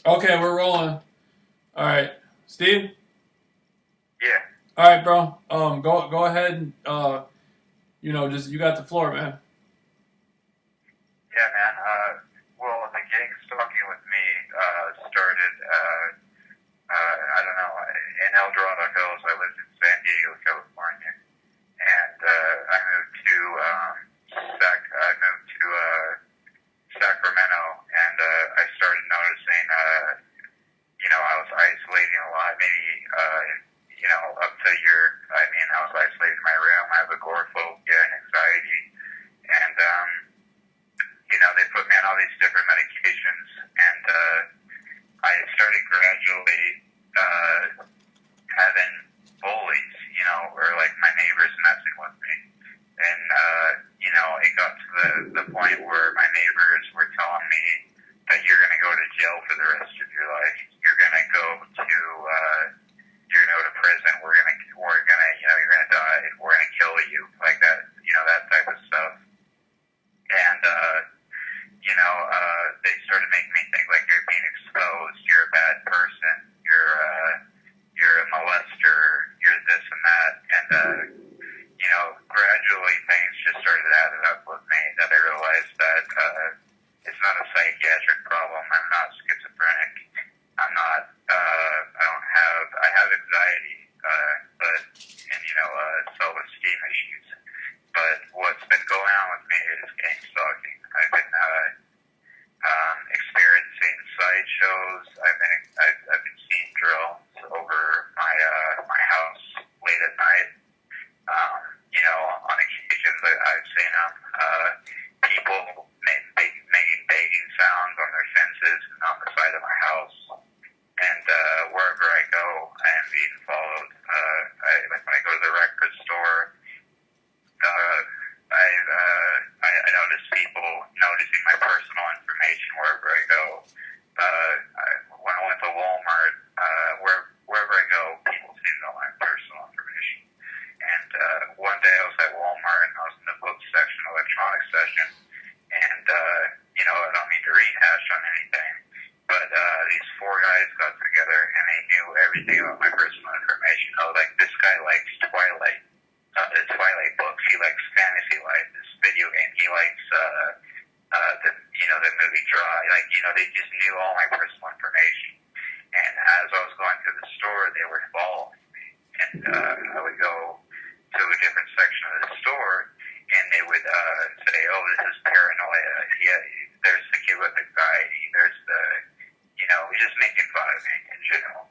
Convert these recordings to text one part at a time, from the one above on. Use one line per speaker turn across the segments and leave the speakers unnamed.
Okay, we're rolling. All right, Steve.
Yeah,
All right, bro. Go ahead and just you got the floor, man.
yeah, man. Well, the gang stalking with me started, I don't know, in El Dorado Hills. I lived in San Diego, California, and I moved to I moved to Sacramento, and I started noticing, I was isolating a lot. Maybe, up to a year. I mean, I was isolating in my room. I have agoraphobia and anxiety, and they put me on all these different medications, and I started gradually having bullies, or like my neighbors messing with me. And, it got to the point where my neighbors were telling me that you're going to go to jail for the rest of your life. You're going to go to prison. You're going to die. We're going to kill you, like that, that type of stuff. And, they started making me think like you're being exposed, you're a bad person, you're a molester, you're this and that, and gradually things just started adding up with me. That I realized that it's not a psychiatric problem. I'm not schizophrenic. I'm not. I have anxiety, but self-esteem issues. But what's been going on with me is gang stalking. I've been experiencing sideshows. I've been seeing drones over my house late at night. On occasions I've seen them. People making begging sounds on their fences and on the side of my house. And wherever I go, I am being followed. Like when I go to the record store, I notice people noticing my personal information wherever I go. When I went to Walmart, wherever I go, people seem to know my personal information. And one day I was at Walmart and I was in the book section, electronics section, and I don't mean to rehash on anything, but these four guys got together and they knew everything about my personal information. Oh, like this guy likes Twilight, the Twilight books. He likes Fantasy Life, this video game. He likes the movie Dry. Like they just knew all my personal information. And as I was going through the store, they were following me, and I would go to a different section of the store, and they would say, "Oh, this is paranoia. Yeah, there's the kid with anxiety. There's the, just making fun of me in general."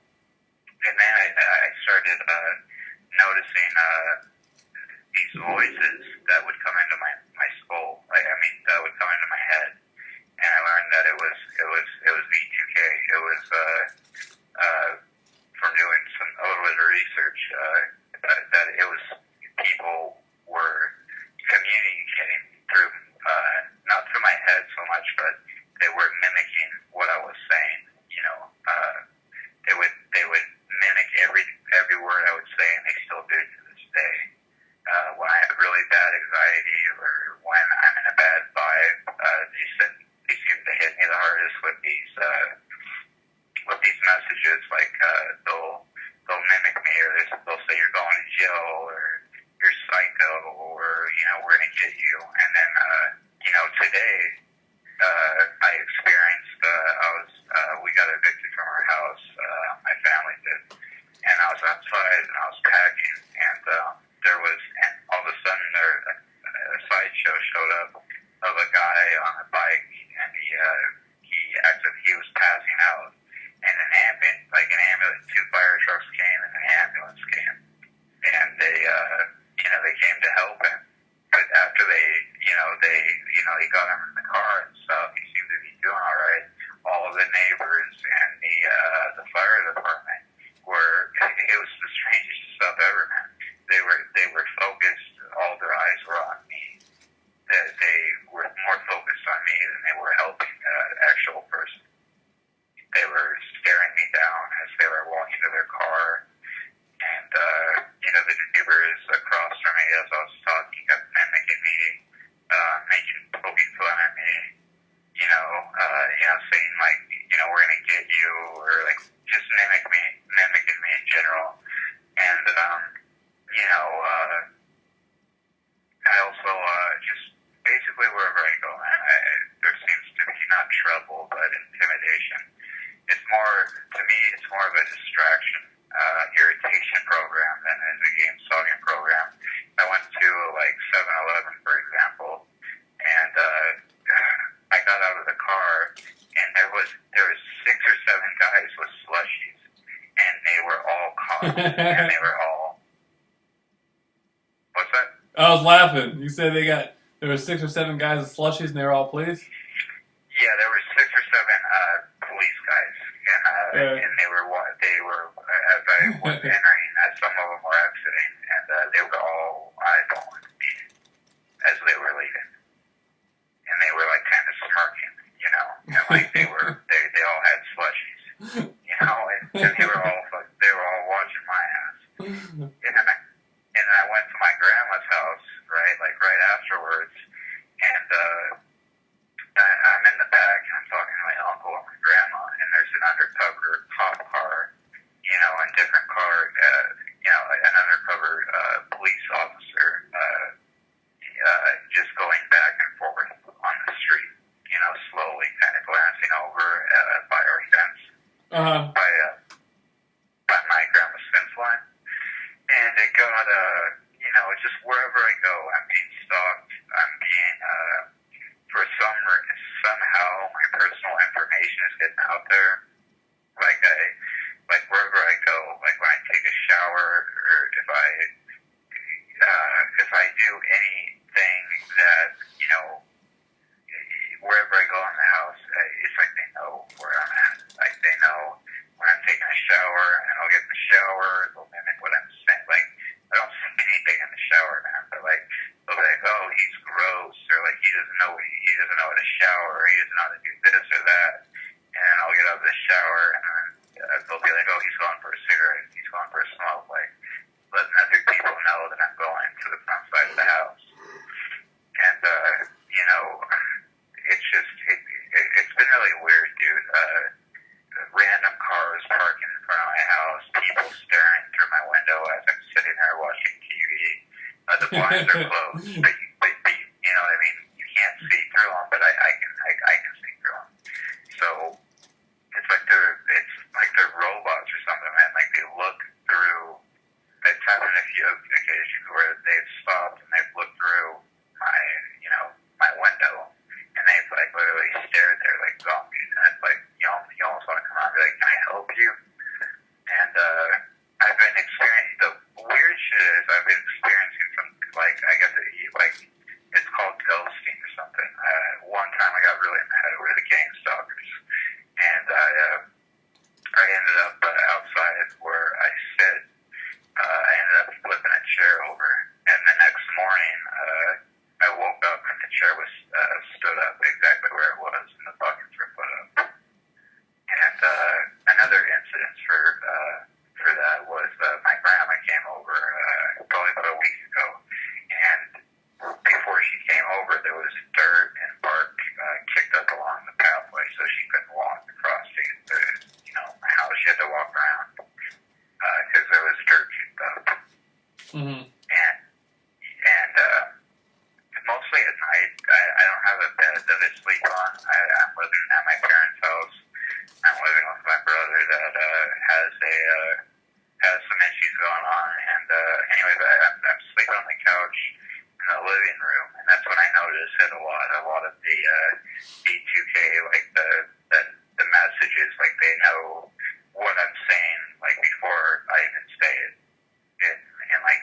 And then I started noticing these voices that would come into my skull. That would come into my head, and I learned that it was V2K. It was from doing a little bit of research that it was people were communicating through not through my head so much, but they were mimicking what I was saying. They would mimic every word I would say, and they still do to this day. When I have really bad anxiety or when I'm in a bad vibe, they seem to hit me the hardest with these messages. Like they'll mimic me, or they'll say you're going to jail, or you're psycho, or we're gonna get you. And then today I experienced we got evicted from our house. My family did, and I was outside and I was packing, and and all of a sudden a sideshow showed up of a guy on a bike, and he acted he was passing out, and an ambulance, two fire trucks came and an ambulance came, and they came to help him. But after he got him in the car and stuff, he seemed to be doing all right. All of the neighbors and the fire department it was the strangest stuff ever, man. They were focused. All their eyes were on me. They were more focused on me than they were helping the actual person. They were staring me down as they were walking to their car, and the neighbors across from me, as I was talking, kept mimicking me, poking fun at me, saying like we're gonna get you, or like just mimicking me in general. And I also just basically wherever I go, there seems to be not trouble but intimidation. It's more, to me, it's more of a distraction, irritation program than it is a game stalking program. I went to like 7-Eleven, for example, and I got out of the car, and there was 6 or 7 guys with slushies, and they were all caught, and they were all. What's that?
I was laughing. You said there were 6 or 7 guys with slushies, and they were all pleased.
Yeah, there were 6 or 7 police guys, and they were as I was entering, as some of them were exiting, and they were all eyeballing me as they were leaving, and they were like kind of smirking, and like they all had slushies, and they were all watching my ass, and I went to my grandma's house, right afterwards, and I'm in the back, and I'm talking to my uncle and my grandma, and there's an undercover cop car, and different car, an undercover police officer, just going back and forth on the street, slowly kind of glancing over by our fence, by my grandma's fence line, and it got, just wherever I go, I'm being stalked, I'm being, somehow my personal information is getting out there, like wherever I go, like when I take a shower, or if I do anything that, wherever I go in the house, it's like they know where I'm at. Like they know when I'm taking a shower, and I'll get in the shower, they'll mimic what I'm saying. Like, I don't say anything in the shower, man, but like, they'll be like, oh, he's gross, or like he doesn't know how to shower, or he doesn't know how to do this or that. And I'll get out of the shower, and they'll be like, oh, he's going for a cigarette, he's going for a smoke, like letting other people know that I'm going to the front side of the house. And it's been really weird, dude. Random cars parking in front of my house, people staring through my window as I'm sitting there watching TV. The blinds are closed, but you know what I mean. You can't see through them, but I can see through them. So it's like they're robots or something, man. Like they look through. It's happened a few occasions where they've stopped and they've looked through my window, and they've like literally stared there like zombies, and it's like you almost want to come out and be like, can I help you? And I've been experiencing the weird shit is I've been experiencing some I guess it's called ghosting or something. One time I got really mad over the game stalkers, and I ended up outside where I sit. I ended up flipping a chair over, and the next morning I woke up and the chair was stood up exactly where it was, and the buckets were put up. And another incident for that was my grandma came over probably about a week ago, and before she came over, there was dirt and bark kicked up along the pathway, so she couldn't walk across my house. She had to walk around because there was dirt kicked up.
Mm-hmm.
And mostly at night, I don't have a bed that I sleep on. I'm living at my parents' house. I'm living with my brother that has some issues going on. And anyways, I'm sleeping on the couch in the living room, and that's when I notice it a lot. A lot of the B2K, like the messages, like they know what I'm saying, like before I even say it. And like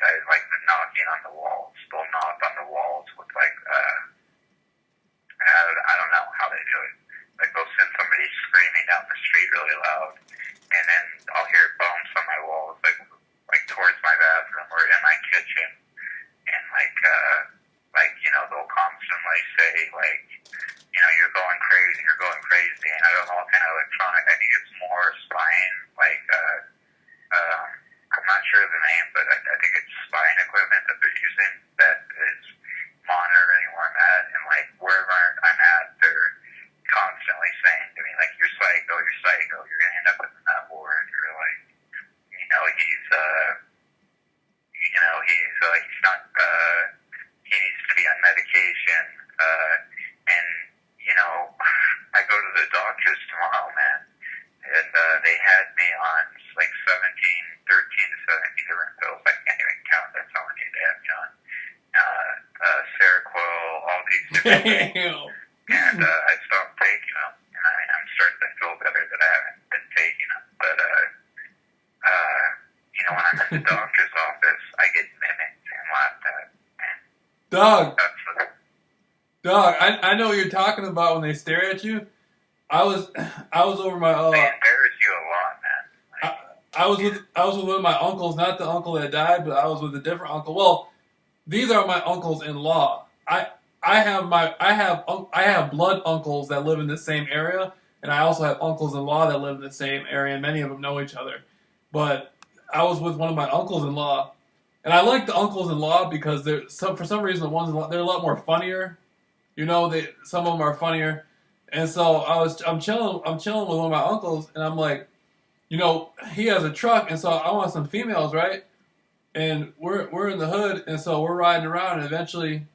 you're psycho, you're gonna end up in the nut ward, or like, you know, he's not, he needs to be on medication, and, you know, I go to the doctors tomorrow, man, and, they had me on, like, 13 to 17 different pills. I can't even count, that's how many they had me on. Seroquel, all these different things. And, I stopped taking them, and I'm starting to feel better that I haven't been taking them, but, you know, when I'm in the doctor's office, I get mimicked and laughed at.
Dog, I know what you're talking about when they stare at you. I was over my
they embarrass you a lot, man.
I was with one of my uncles, not the uncle that died, but I was with a different uncle. Well, these are my uncles-in-law. I have blood uncles that live in the same area, and I also have uncles-in-law that live in the same area, and many of them know each other. But I was with one of my uncles-in-law, and I like the uncles-in-law because for some reason they're a lot more funnier. You know, some of them are funnier, and so I'm chilling with one of my uncles, and I'm like, you know, he has a truck, and so I want some females, right? And we're in the hood, and so we're riding around, and eventually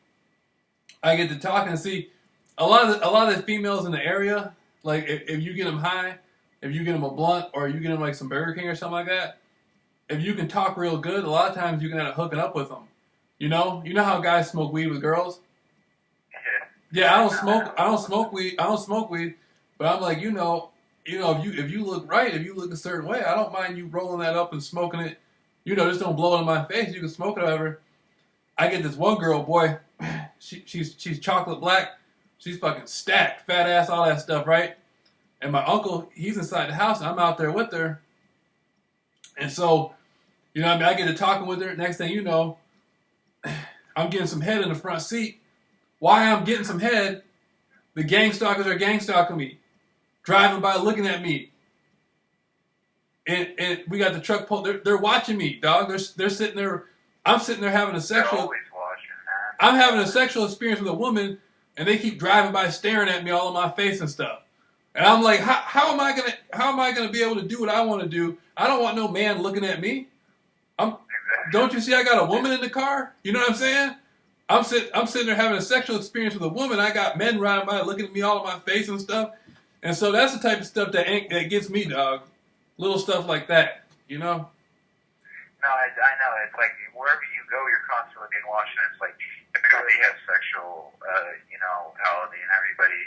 I get to talking and see a lot of the females in the area. Like if you get them high, if you get them a blunt, or you get them like some Burger King or something like that, if you can talk real good, a lot of times you can end up hooking up with them. You know how guys smoke weed with girls. Yeah, I don't smoke weed, but I'm like, you know, if you look right, if you look a certain way, I don't mind you rolling that up and smoking it. You know, just don't blow it in my face. You can smoke it, whatever. I get this one girl, boy, she's chocolate black. She's fucking stacked, fat ass, all that stuff, right? And my uncle, he's inside the house, and I'm out there with her. And so, you know what I mean? I get to talking with her. Next thing you know, I'm getting some head in the front seat. Why I'm getting some head, the gang stalkers are gang stalking me. Driving by looking at me. And we got the truck pulled. They're watching me, dog. They're sitting there. I'm sitting there having a sexual.
They're always watching, man.
I'm having a sexual experience with a woman, and they keep driving by, staring at me all in my face and stuff. And I'm like, how am I gonna be able to do what I want to do? I don't want no man looking at me. Don't you see I got a woman in the car? You know what I'm saying? I'm sitting there having a sexual experience with a woman. I got men riding by looking at me all in my face and stuff. And so that's the type of stuff that gets me, dog. Little stuff like that, you know?
No, I know. It's like wherever you go, you're constantly being watched. And it's like everybody has sexual, pality, and everybody,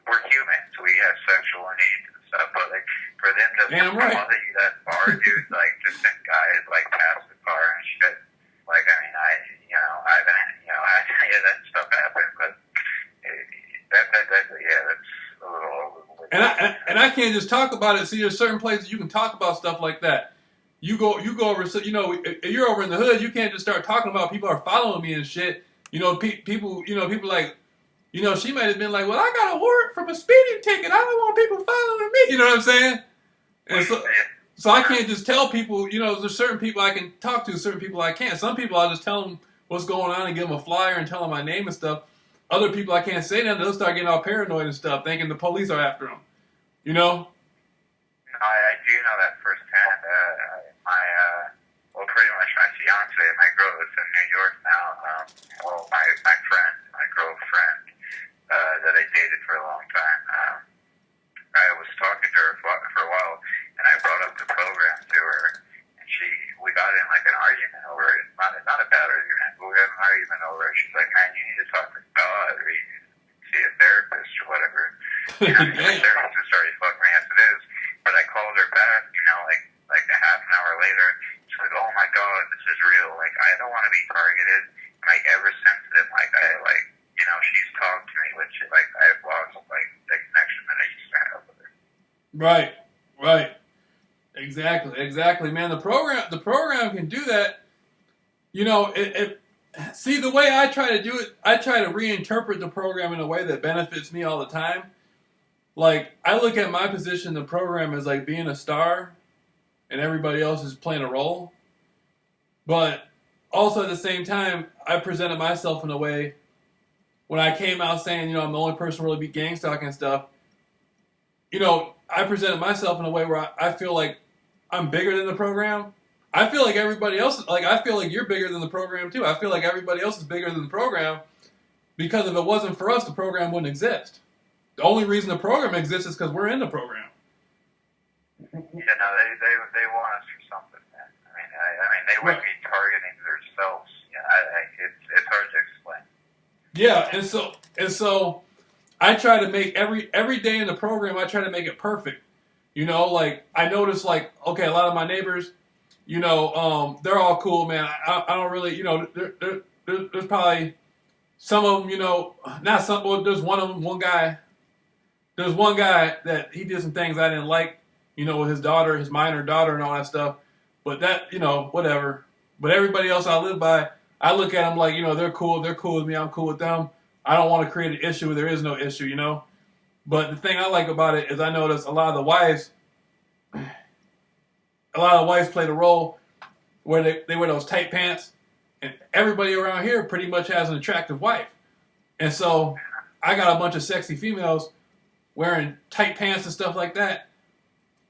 we're humans. We have sexual needs and stuff. But like for them to bother you that far, dude, like to send guys like past the car and shit. Like I mean, that stuff happened, but that's a little over.
And I can't just talk about it. See, there's certain places you can talk about stuff like that. You go over. So, you know, if you're over in the hood, you can't just start talking about people are following me and shit. You know, people like, you know, she might have been like, well, I got a warrant from a speeding ticket. I don't want people following me. You know what I'm saying? And so I can't just tell people. You know, there's certain people I can talk to, certain people I can't. Some people I'll just tell them what's going on and give them a flyer and tell them my name and stuff. Other people I can't say that. They'll start getting all paranoid and stuff, thinking the police are after them. You know?
I do know that firsthand. Pretty much my fiance, my girl is in New York now. My girlfriend, that I dated for a long time. I was talking to her for a while, and I brought up the program to her, and we got in like an argument over it. Not a bad argument, but we had an argument over it. She's like, man, you need to talk to God, or you need to see a therapist or whatever. My therapist already fucked me as it is. But I called her back, like a half an hour later. She's like, oh my God, this is real. Like, I don't want to be targeted. Like, ever since then, she's talked to me, which, like, I've lost, like, the connection that I used to have with her.
Right. Exactly, man. The program can do that. You know, see, the way I try to do it, I try to reinterpret the program in a way that benefits me all the time. Like, I look at my position in the program as like being a star and everybody else is playing a role. But also at the same time, I presented myself in a way when I came out saying, I'm the only person who really beat gang stalking and stuff, I presented myself in a way where I feel like I'm bigger than the program. I feel like everybody else, like I feel like you're bigger than the program too. I feel like everybody else is bigger than the program because if it wasn't for us, the program wouldn't exist. The only reason the program exists is because we're in the program.
Yeah, no, they want us for something, man. I mean, they would be targeting themselves. It's hard to explain.
Yeah, and so I try to make every day in the program. I try to make it perfect. Like I notice, like okay, a lot of my neighbors, they're all cool, man. I don't really, there's probably some of them, not some. Well, there's one guy. There's one guy that he did some things I didn't like, with his daughter, his minor daughter, and all that stuff. But that, whatever. But everybody else I live by, I look at them like, they're cool. They're cool with me. I'm cool with them. I don't want to create an issue where there is no issue, But the thing I like about it is I notice a lot of the wives play the role where they wear those tight pants, and everybody around here pretty much has an attractive wife. And so I got a bunch of sexy females wearing tight pants and stuff like that.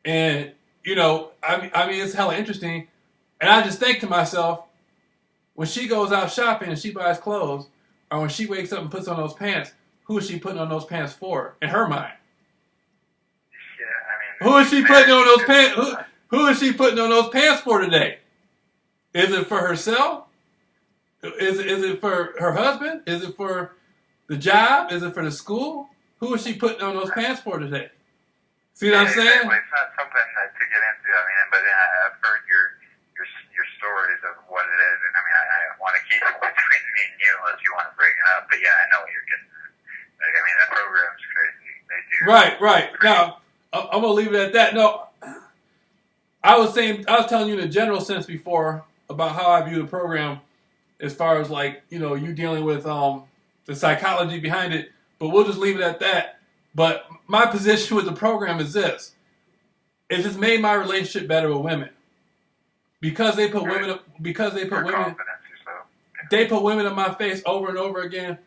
And, I mean, it's hella interesting. And I just think to myself, when she goes out shopping and she buys clothes, or when she wakes up and puts on those pants, who is she putting on those pants for, in her mind?
Yeah, I mean...
Who is she putting on those pants? Who is she putting on those pants for today? Is it for herself? Is it for her husband? Is it for the job? Is it for the school? Who is she putting on those pants for today? See what I'm saying?
Exactly. It's not something to get into. I mean, but I've heard your stories of what it is, and I mean, I want to keep it between me and you unless you want to bring it up. But yeah, I know what you're getting at. Like, I mean, that program's crazy. They do.
Right. Now, I'm gonna leave it at that. No, I was telling you in a general sense before about how I view the program, as far as like you dealing with the psychology behind it. But we'll just leave it at that. But my position with the program is this. It's just made my relationship better with women. Because they put women in my face over and over again.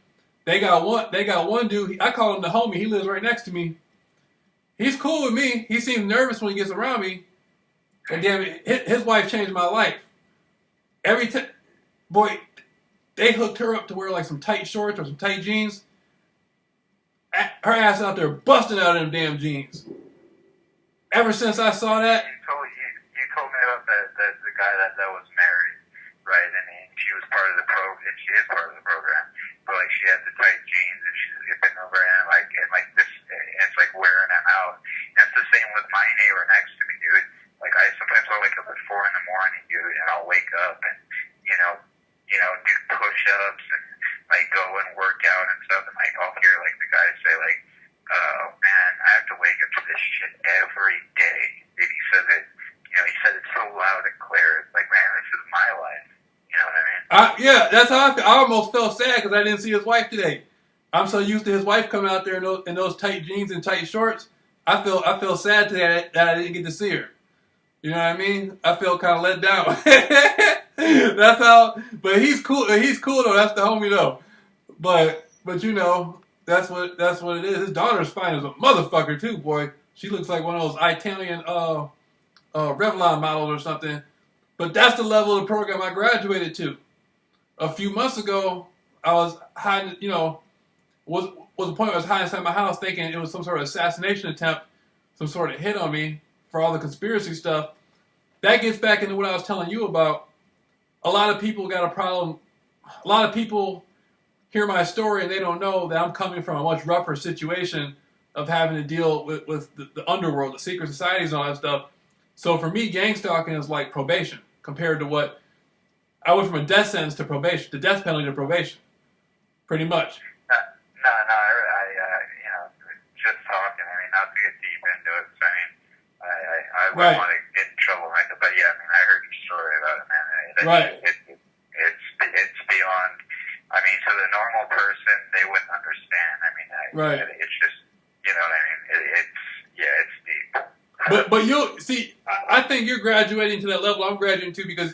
They got one dude, I call him the homie, he lives right next to me. He's cool with me. He seems nervous when he gets around me. And damn it, his wife changed my life. Every time, boy, they hooked her up to wear like some tight shorts or some tight jeans. Her ass out there busting out of them damn jeans. Ever since I saw that.
You told me about the guy that was married, right? And she was part of the program. She is part of the program. But like she had the tight jeans and she's zipping over and like this, and it's like wearing them out. And it's the same with my neighbor next to me, dude. Like sometimes I'll wake up at 4 in the morning, dude, and I'll wake up and do push-ups and like go and work out and stuff, and like I'll hear like the guys say like, "Oh man, I have to wake up to this shit every day." And he said it so loud and clear. It's like, man, this is my life. You know what I mean?
Yeah, that's how I feel. I almost felt sad because I didn't see his wife today. I'm so used to his wife coming out there in those tight jeans and tight shorts. I feel sad today that I didn't get to see her. You know what I mean? I feel kind of let down. That's how. But he's cool. He's cool though. That's the homie though. But that's what it is. His daughter's fine as a motherfucker too, boy. She looks like one of those Italian Revlon models or something. But that's the level of the program I graduated to. A few months ago, I was hiding. Was a point where I was hiding inside my house, thinking it was some sort of assassination attempt, some sort of hit on me for all the conspiracy stuff. That gets back into what I was telling you about. A lot of people got a problem. A lot of people hear my story and they don't know that I'm coming from a much rougher situation of having to deal with the underworld, the secret societies and all that stuff. So for me, gang stalking is like probation compared to what I went from a death sentence to probation, to death penalty to probation, pretty much.
No, I just talking. I mean, not to get deep into it. So, I mean, I wouldn't want to get in trouble, right? But yeah, I mean, I heard your story about it, man. It's beyond. I mean, to the normal person, they wouldn't understand. I mean, it's just, you know what I mean? It's deep.
But you see, I think you're graduating to that level I'm graduating to because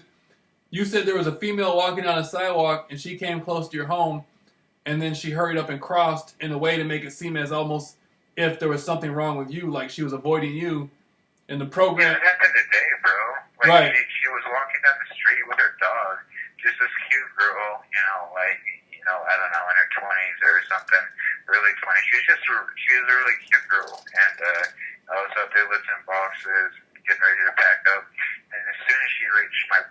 you said there was a female walking down a sidewalk and she came close to your home and then she hurried up and crossed in a way to make it seem as almost if there was something wrong with you, like she was avoiding you in the program.
Yeah, it happened today, bro. Like,
right.
she was walking down the street with her dog, just this cute girl, I don't know, in her 20s or something, early 20s. She was a really cute girl, and I was out there lifting boxes, getting ready to pack up, and as soon as she reached my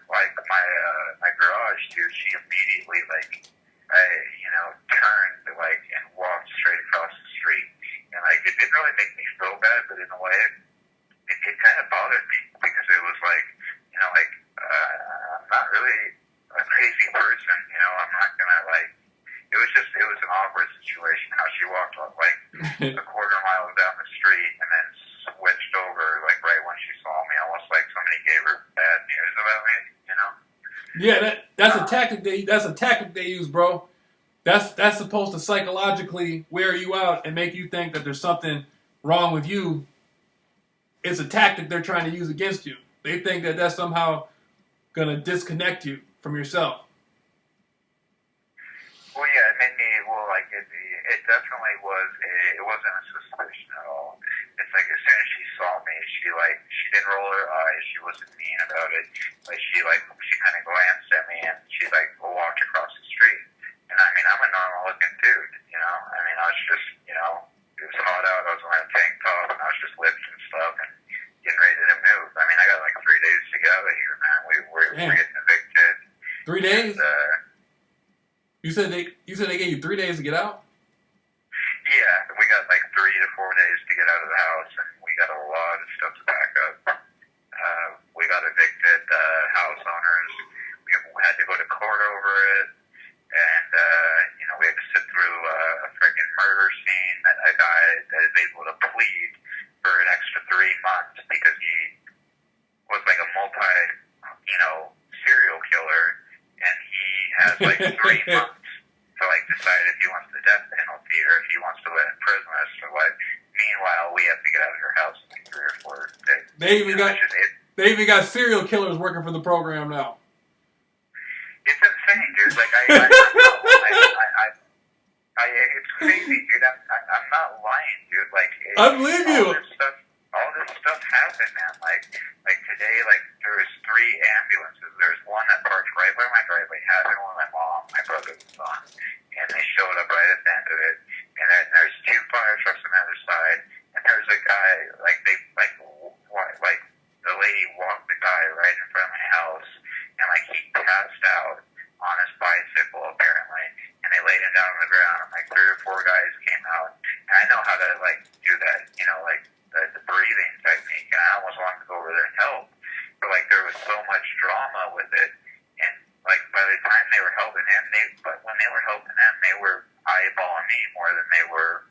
garage, dude, she immediately turned and walked straight across the street, and it didn't really make me feel bad, but in a way, it kind of bothered me because it was I'm not really a crazy person, I'm not gonna it was an awkward situation how she walked a quarter mile down the street and then switched over right when she saw me, almost like somebody gave her bad news about me,
Yeah, that's a tactic they use, bro. That's supposed to psychologically wear you out and make you think that there's something wrong with you. It's a tactic they're trying to use against you. They think that that's somehow gonna disconnect you from yourself.
Well, yeah, it made me, it definitely was, it wasn't a suspicion at all. It's like as soon as she saw me, she didn't roll her eyes, she wasn't mean about it. She kind of glanced at me and she walked across the street. And I mean, I'm a normal looking dude, I mean, I was just, it was hot out, I was wearing a tank top and I was just lifting stuff and getting ready to move. I mean, I got 3 days to get out of here, man. We're getting evicted.
3 days?
And,
You said they gave you 3 days to get out?
Yeah, we got 3 to 4 days to get out of the house, and we got a lot of stuff to pack up. We got evicted house owners. We had to go to court over it, and we had to sit through a freaking murder scene. A guy that is able to plead for an extra 3 months because he was a serial killer, and he has 3 months to decide if he wants the death penalty or if he wants to live in prison or what. Meanwhile, we have to get out of your house in 3 or 4 days.
They even got serial killers working for the program now.
It's insane, dude. It's crazy, dude. I'm not lying, dude.
I believe you.
All this stuff happened, man. Today, there was 3 ambulances. There's one that parked right by my driveway, had been with my mom, my brother was on, and they showed up right at the end of it. And then there's 2 fire trucks on the other side, and there's a guy, the lady walked the guy right in front of my house, and he passed out on his bicycle apparently, and they laid him down on the ground, and 3 or 4 guys came out, and I know how to do that, the breathing technique, and I almost wanted to go over there and help, but there was so much drama with it, and by the time they were helping him, when they were helping him, they were eyeballing me more than they were,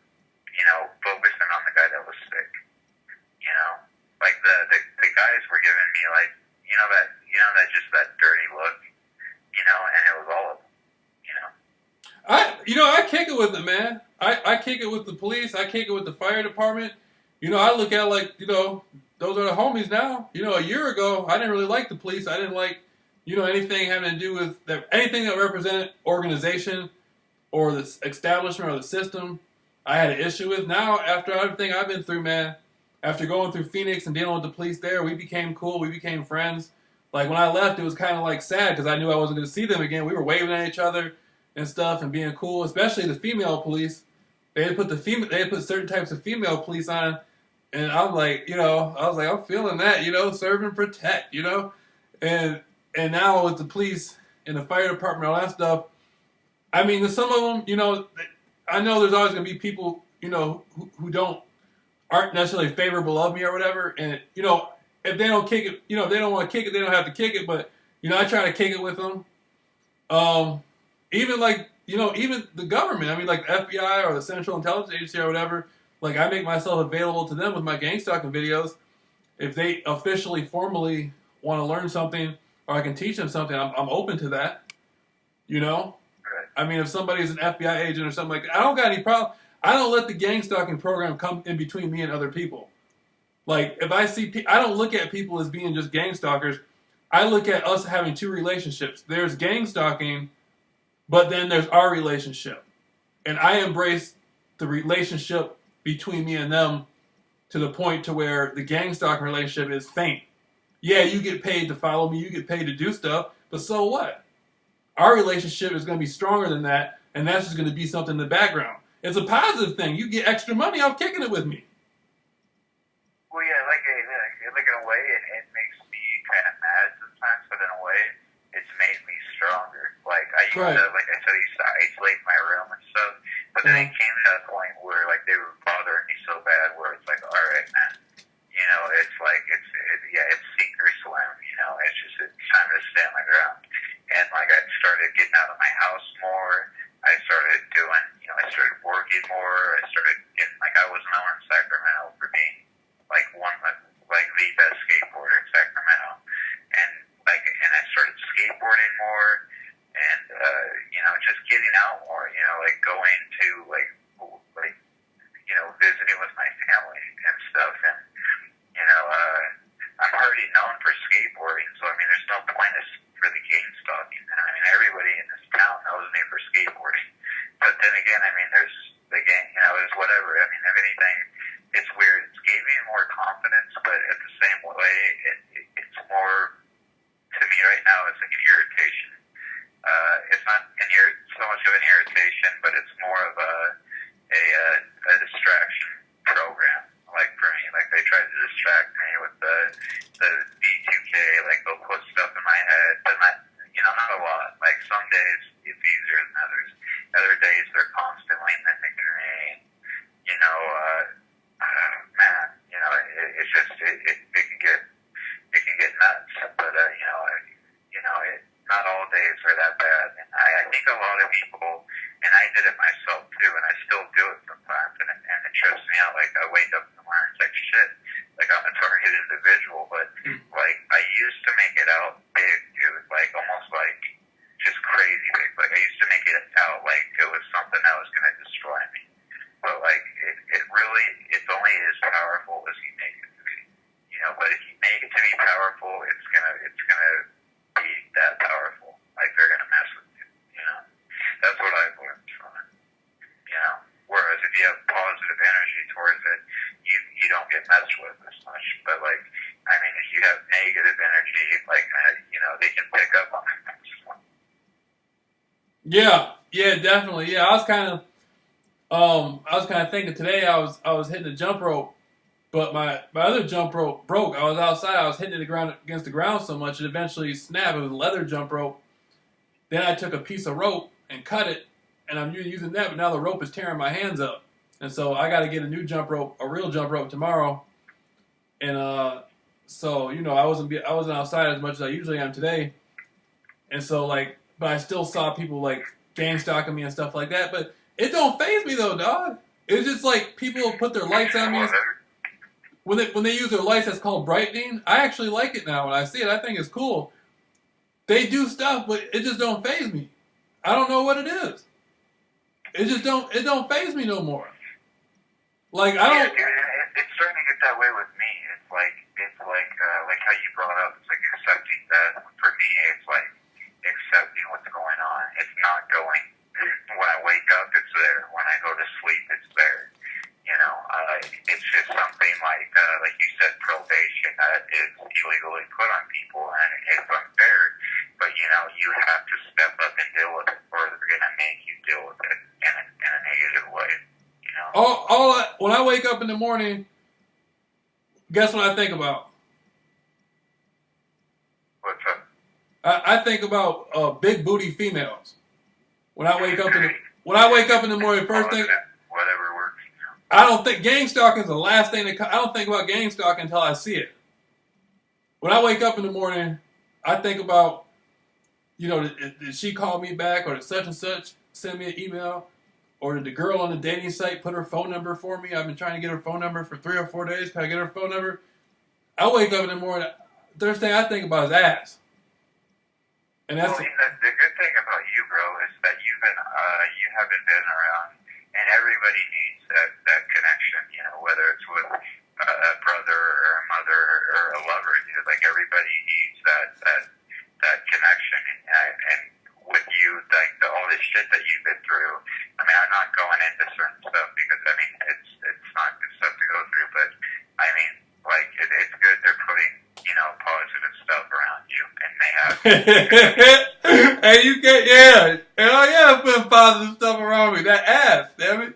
focusing on the guy that was sick, the guys were giving me that dirty look, and it was all of them,
I kick it with it, man. I kick it with the police. I kick it with the fire department. I look at those are the homies now. A year ago, I didn't really like the police. I didn't like, anything having to do with anything that represented organization or the establishment or the system. I had an issue with. Now, after everything I've been through, man, after going through Phoenix and dealing with the police there, we became cool. We became friends. When I left, it was kind of sad because I knew I wasn't going to see them again. We were waving at each other and stuff and being cool, especially the female police. They had put certain types of female police on, and I'm I'm feeling that, serve and protect, and now with the police and the fire department and all that stuff, I mean, some of them, I know there's always going to be people, who aren't necessarily favorable of me or whatever, and if they don't kick it, if they don't want to kick it, they don't have to kick it, but I try to kick it with them. Even even the government, I mean, the FBI or the Central Intelligence Agency or whatever, I make myself available to them with my gang stalking videos. If they officially, formally want to learn something or I can teach them something, I'm open to that. I mean, if somebody's an FBI agent or something like that, I don't got any problem. I don't let the gang stalking program come in between me and other people. If I see, I don't look at people as being just gang stalkers. I look at us having 2 relationships. There's gang stalking, but then there's our relationship. and I embrace the relationship between me and them to the point to where the gang stalking relationship is faint. Yeah, you get paid to follow me, you get paid to do stuff, but so what? Our relationship is going to be stronger than that, and that's just going to be something in the background. It's a positive thing. You get extra money off kicking it with me.
Well, yeah, like in a way, it makes me kind of mad sometimes, but in a way, it's made me stronger. Like I used
Right.
to, like I said, I used to isolate my room and stuff, but then it came to that point where like they were bothering me so bad, where it's like, all right, man, you know, it's like it's sink or swim. You know, it's time to stand my ground. And like I started getting out of my house more. I started doing, you know, I started working more. I started getting, like, I was known in Sacramento for being like like the best skateboarder in Sacramento. And I started skateboarding more and, you know, just getting out more, you know, like going to like, you know, visiting with my family and stuff. And, you know, I'm already known for skateboarding. So, I mean, there's no point for the gang stalking. I mean, everybody in this town knows me for skateboarding. But then again, I mean, there's the gang, you know, there's whatever. I mean, if anything, it's weird. It's gave me more confidence, but at the same way, it's more, to me right now, it's like an irritation. It's not so much of an irritation, but it's more of a distraction program. Like for me, like they try to distract me with the B2K, like they'll put stuff in my head, but not, you know, not a lot. Like some days it's easier than others. Other days they're constantly mimicking me. You know, man, you know, it's just it can get nuts. But not all days are that bad. And I think a lot of people, and I did it myself too, and I still do it sometimes, and it trips me out. Like I wake up in the morning, it's like shit, like I'm a target individual, but like I used to make it out big, dude, like almost like just crazy big. Like I used to make it out like it was something that was going to destroy me. But like it really, it's only as powerful as you make it to be. You know, but if you make it to be powerful, it's gonna be that powerful. Like they're gonna mess with you. You know, that's what I've learned from it. You know, whereas if you have positive energy towards it, you don't get messed with as much. But like, I mean, if you have negative energy, like you know, they can pick up on it.
Yeah, definitely. Yeah, I was kind of thinking today. I was hitting the jump rope, but my other jump rope broke. I was outside. I was hitting the ground against the ground so much it eventually snapped. It was a leather jump rope. Then I took a piece of rope and cut it, and I'm using that. But now the rope is tearing my hands up, and so I got to get a new jump rope, a real jump rope tomorrow. And so you know, I wasn't outside as much as I usually am today, and so like, but I still saw people like gang stalking me and stuff like that. But it don't faze me though, dog. It's just like people put their lights on me. When they use their lights, that's called brightening. I actually like it now. When I see it, I think it's cool. They do stuff, but it just don't faze me. I don't know what it is. It don't faze me no more. Like I don't.
Yeah, dude, it's starting to get that way with me. It's like how you brought up. It's like accepting that. For me, it's like accepting what's going on. It's not going. When I wake up, it's there. When I go to sleep, it's there. You know, it's just something like you said, probation that is illegally put on people, and it's unfair. But you know, you have to step up and deal with it, or they're gonna make you deal with it in a negative way. You know.
When I wake up in the morning, guess what I think about?
What's up?
I think about big booty females. When I wake up in the morning, first thing.
Whatever works.
I don't think gang stalking is the last thing I don't think about gang stalking until I see it. When I wake up in the morning, I think about, you know, did she call me back, or did such and such send me an email, or did the girl on the dating site put her phone number for me? I've been trying to get her phone number for 3 or 4 days. Can I get her phone number? I wake up in the morning, the first thing I think about is ass. And that's
the good thing about you, bro, is that you haven't been around, and everybody needs that connection. You know, whether it's with a brother or a mother or a lover, dude. Like everybody needs that connection. And with you, like all this shit that you've been through. I mean, I not going into certain stuff because I mean it's not good stuff to go through, but I mean like it's good they're putting positive stuff around you, and they have.
Hey, you get hell yeah, putting positive stuff around me. That ass, damn it,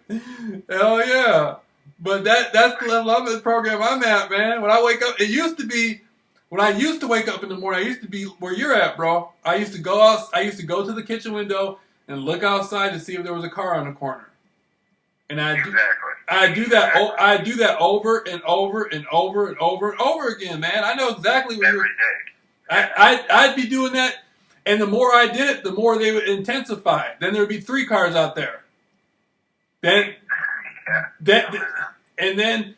hell yeah. But that's the level of the program I'm at, man. When I wake up, it used to be. When I used to wake up in the morning, I used to be where you're at, bro. I used to go out. I used to go to the kitchen window and look outside to see if there was a car on the corner. And I do that. I do that over and over and over and over and over again, man. I know exactly what
every day.
I'd be doing that, and the more I did it, the more they would intensify. Then there would be 3 cars out there. And then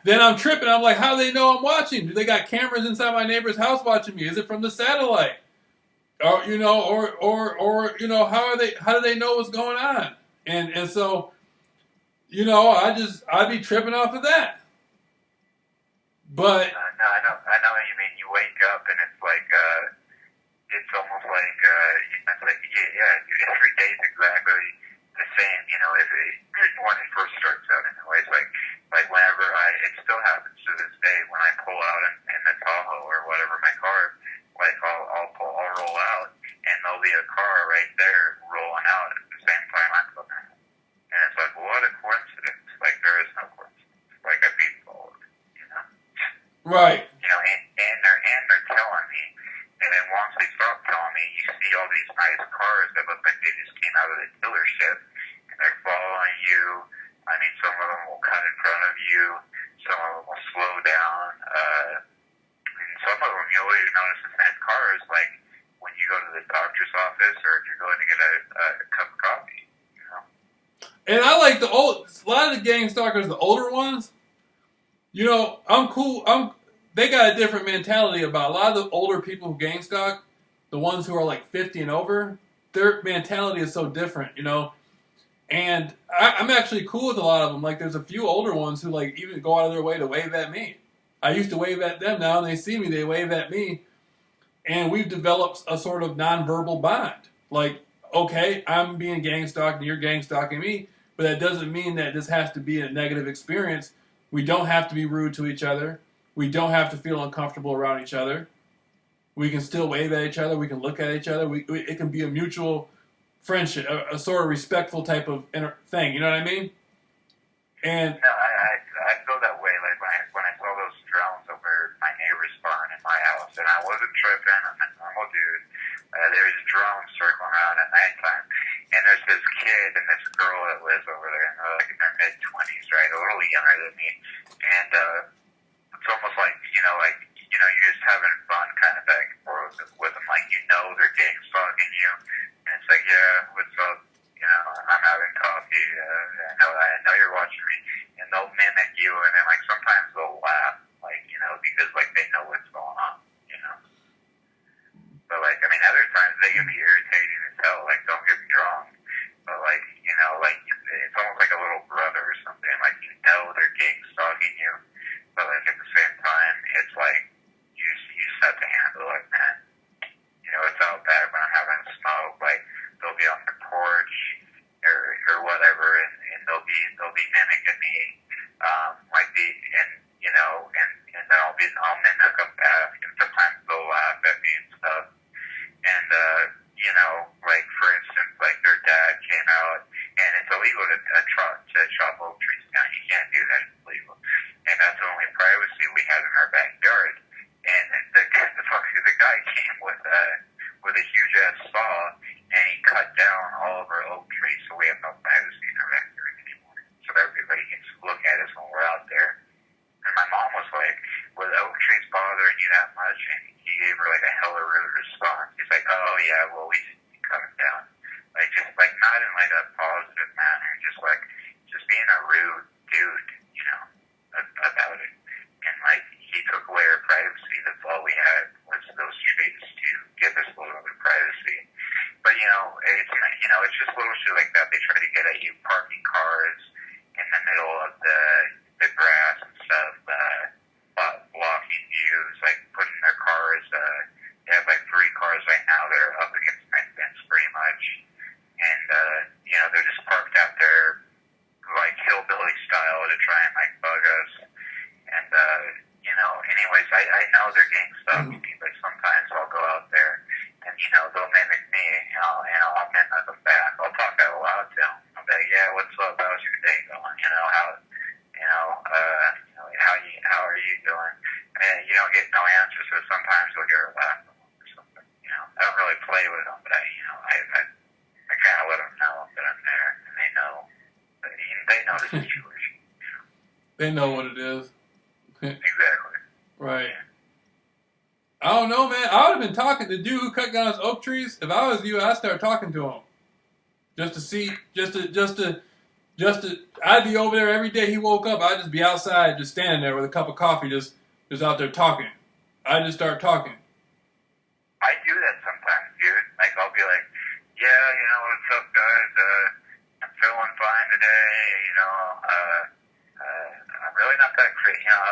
I'm tripping. I'm like, how do they know I'm watching? Do they got cameras inside my neighbor's house watching me? Is it from the satellite? Or how do they know what's going on? And so, I'd be tripping off of that. But
no, I know what you mean. You wake up and it's like it's almost like it's like every day is exactly the same. If when it first starts out, anyway, it's like whenever it still happens to this day when I pull out in the Tahoe or whatever my car, like I'll roll out and there'll be a car right there rolling out at the same time I'm looking at it. And it's like, what a coincidence. Like, there is no coincidence. Like, I beat all of it.
Right.
And they're telling me, and then once they stop telling me, you see all these nice cars that look like they just came out of the dealership, and they're following you. I mean, some of them will cut in front of you, some of them will slow down, and some of them you'll even notice the same cars, like when you go to the doctor's office or if you're going to get a cup of coffee.
And I like a lot of the gang stalkers, the older ones. I'm cool. They got a different mentality about a lot of the older people who gang stalk, the ones who are like 50 and over. Their mentality is so different, And I'm actually cool with a lot of them. Like, there's a few older ones who like even go out of their way to wave at me. I used to wave at them. Now when they see me, they wave at me, and we've developed a sort of nonverbal bond. Like, okay, I'm being gang stalked and you're gang stalking me. But that doesn't mean that this has to be a negative experience. We don't have to be rude to each other. We don't have to feel uncomfortable around each other. We can still wave at each other. We can look at each other. It can be a mutual friendship, a sort of respectful type of thing. You know what I mean? And
no, I feel that way. Like when I saw those drones over my neighbor's barn in my house, and I wasn't tripping. I'm a normal dude. There was drones circling around at nighttime, and there's this kid and this girl that lives over there, and they're like in their mid-20s, right, a little younger than me, and it's almost like you're just having fun kind of back and forth with them, like they're gang stalking you, and it's like, yeah, what's up? I'm having coffee. I know you're watching me, and they'll mimic you, and then like sometimes they'll laugh, because like they know what's going on. But like, I mean, other times they can be irritating as hell. Like, don't get me wrong, but like, it's almost like a little brother or something. Like, they're gang stalking you, but like at the same time, it's like you just have to handle it, man. It's out bad when I'm having a smoke. Like, they'll be on the porch or whatever, and they'll be mimicking me, and then I'll mimic them back, and sometimes they'll laugh at me and stuff. And, like, for instance, like, their dad came out, and it's illegal to chop oak trees down. You can't do that. It's illegal. And that's the only privacy we have in our backyard. And the guy came with a huge-ass saw, and he cut down all of our oak trees, so we have no privacy in our backyard anymore. So everybody can look at us when we're out there. And my mom was like, "Were the oak trees bothering you that much?" And he gave her like a hella rude response. He's like, "Oh yeah, well we cut them down." Like, just like not in like a positive manner, just being a rude dude, about it. And like he took away our privacy. That's all we had was those trees to give us a little bit of privacy. But it's just little shit like that. They try to get at you parking cars in the middle of the grass and stuff, blocking views, like putting their cars, they have like 3 cars right now that are up against my fence pretty much, and, try and like bug us. And you know, anyways, I know they're getting stuff with me, but sometimes I'll go out there and you know they'll mimic me, and I'll mimic them back. I'll talk out loud to them. I'll be like, yeah, what's up? How's your day going? You know how. How are you doing? And you don't get no answer, so sometimes you'll hear a laugh or something. You know, I don't really play with them, but I kind of let them know that I'm there, and they know the situation.
They know what it is.
Exactly.
Right. I don't know, man. I would have been talking to the dude who cut down his oak trees. If I was you, I'd start talking to him. Just to see, I'd be over there every day he woke up. I'd just be outside, just standing there with a cup of coffee, just out there talking. I'd just start talking.
I do that sometimes, dude. Like, I'll be like, yeah, you know, what's up, guys? I'm feeling fine today. You know, I'm really not that crazy. You know,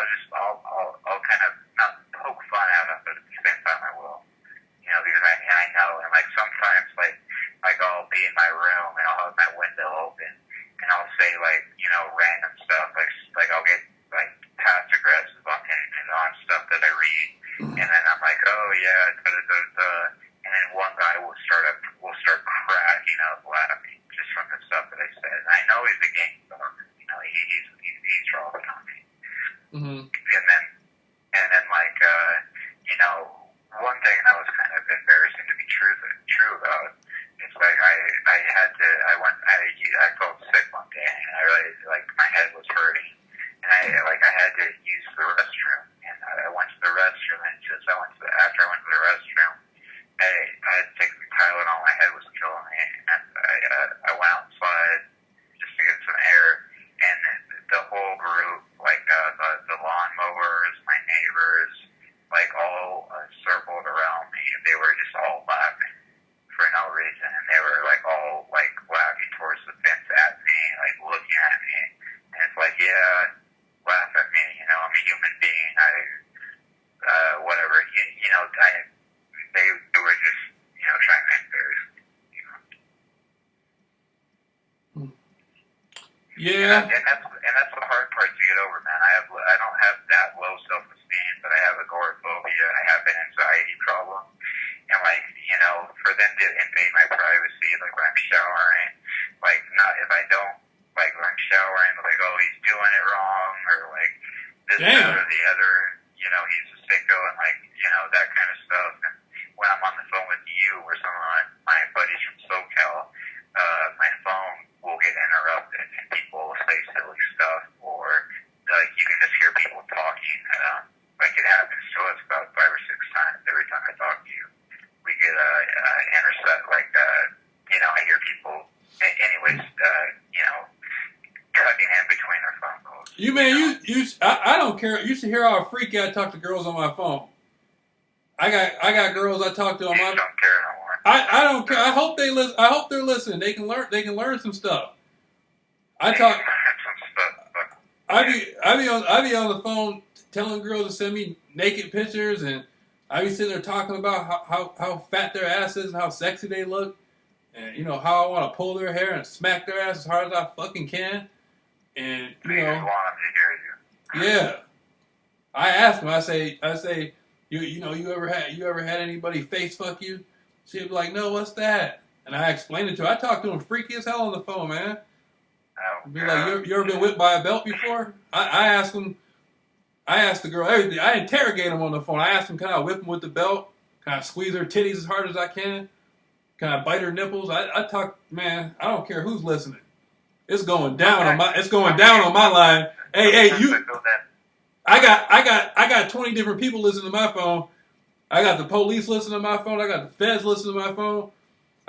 I'll kind of not poke fun at them, but at the same time I will. You know, because I know, and like sometimes, like I'll be in my room and I'll have my window open. And I'll say, like, you know, random stuff, like I'll get, like, passive aggressive on stuff that I read, and then I'm like, oh, yeah, da-da-da-da, and then one guy will start cracking up laughing just from the stuff that I said. And I know he's a gang member, you know, he's drawing on me.
Mm-hmm.
And then, like, you know, one thing that was kind of embarrassing to be true about. It's like I felt sick one day, and I really, like, my head was hurting, and I had to use the restroom, and I went to the restroom, and after I went to the restroom, I had to take some Tylenol. My head was killing me, and I went outside just to get some air, and the whole group, like the lawnmowers, my neighbors, like all circled around me. They were just all laughing for no reason, and they were like all like laughing towards the fence at me, like looking at me, and it's like, yeah, laugh at me, you know, I'm a human being, whatever, you know, they were just, you know, trying to embarrass me, you know.
Yeah.
And that's the hard part to get over, man. I don't have that low self-esteem, but I have agoraphobia, I have an anxiety problem. And, like, you know, for them to invade my privacy, like, when I'm showering, like, not if I don't, like, when I'm showering, like, oh, he's doing it wrong, or, like, this, that, or the other, you know, he's a sicko, and, like, you know, that kind of stuff. And when I'm on the phone with you, or some of my buddies from SoCal, my phone will get interrupted, and people will say silly stuff, or, like, you can just hear people talking. Like, it happens to us about 5 or 6 times every time I talk to you. We get intercept, like, you know, I hear people, anyways, you know, cutting in between their phone calls.
I don't care. You should hear how freaky I talk to girls on my phone. I got girls I talk to on my.
You don't care no more.
I don't care. I hope they listen. I hope they're listening. They can learn some stuff. I be on the phone telling girls to send me naked pictures, and I be sitting there talking about how fat their ass is and how sexy they look, and you know how I want to pull their hair and smack their ass as hard as I fucking can, and you know.
Want them to hear you.
Yeah, I ask them. I say, you ever had anybody face fuck you? She'd be like, no, what's that? And I explain it to her. I talk to them freaky as hell on the phone, man.
Oh,
be like, you ever been whipped by a belt before? I ask them. I ask the girl everything. I interrogate them on the phone. I ask them, can I whip them with the belt? Can I squeeze her titties as hard as I can? Can I bite her nipples? I talk, man. I don't care who's listening. It's going down on my line. Hey, you. I got 20 different people listening to my phone. I got the police listening to my phone. I got the feds listening to my phone.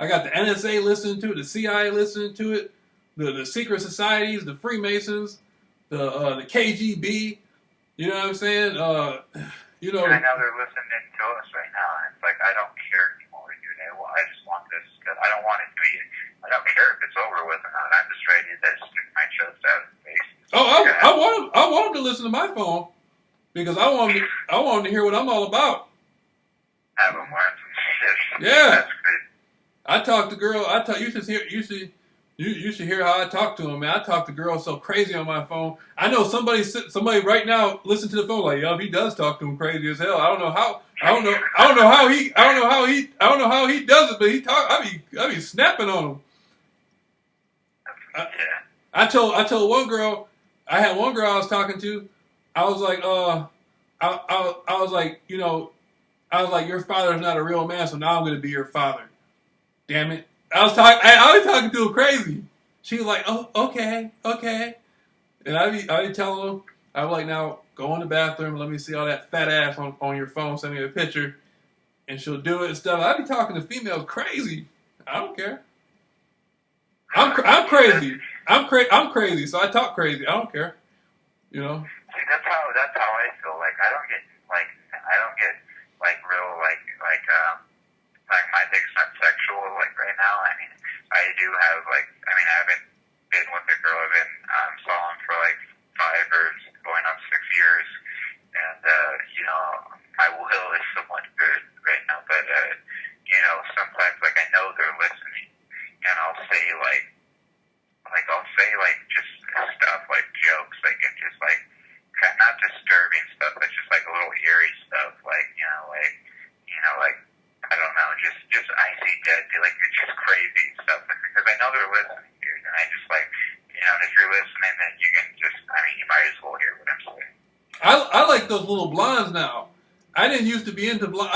I got the NSA listening to it. The CIA listening to it. The secret societies, the Freemasons, the KGB. You know what I'm saying? You know.
I know they're listening to us right now, and it's like, I don't care anymore, dude. I just want this. I don't want it to be. I don't care if it's over with or not. I'm just ready to stick my chest out in the face.
Oh, I want them to listen to my phone because I want them to hear what I'm all about.
Have them learn some shit.
Yeah.
That's good.
I talk to girl. You should You should hear how I talk to him, man. I talk to girls so crazy on my phone. I know somebody right now listen to the phone like, yo, he does talk to him crazy as hell. I don't know how. I don't know how he does it, but he talk. I be snapping on him. I,
Yeah.
I told one girl, I had one girl I was talking to. I was like, I was like, I was like, your father's not a real man, so now I'm gonna be your father. Damn it. I was talking to her crazy. She was like, oh, okay, okay. And I be telling him, I was like, now go in the bathroom, let me see all that fat ass on your phone, send me a picture, and she'll do it and stuff. I be talking to females crazy. I don't care. I'm crazy. I'm crazy, so I talk crazy. I don't care. You know.
See, that's how I feel. Like I don't get like real like my dick's not sexual like right now. I mean, I do have I haven't been with a girl. I've been solid for like 5 or going on 6 years, and my will is somewhat good right now. But sometimes like I know they're listening, and I'll say just stuff like jokes, like and just like not disturbing stuff, but just like a little eerie stuff, like like I don't know, just I see dead, like it's just crazy stuff, because I know they're listening, dude, and I just like if you're listening, then you can just, you might as well hear what I'm saying.
I like those little blondes now. I didn't used to be into blonde.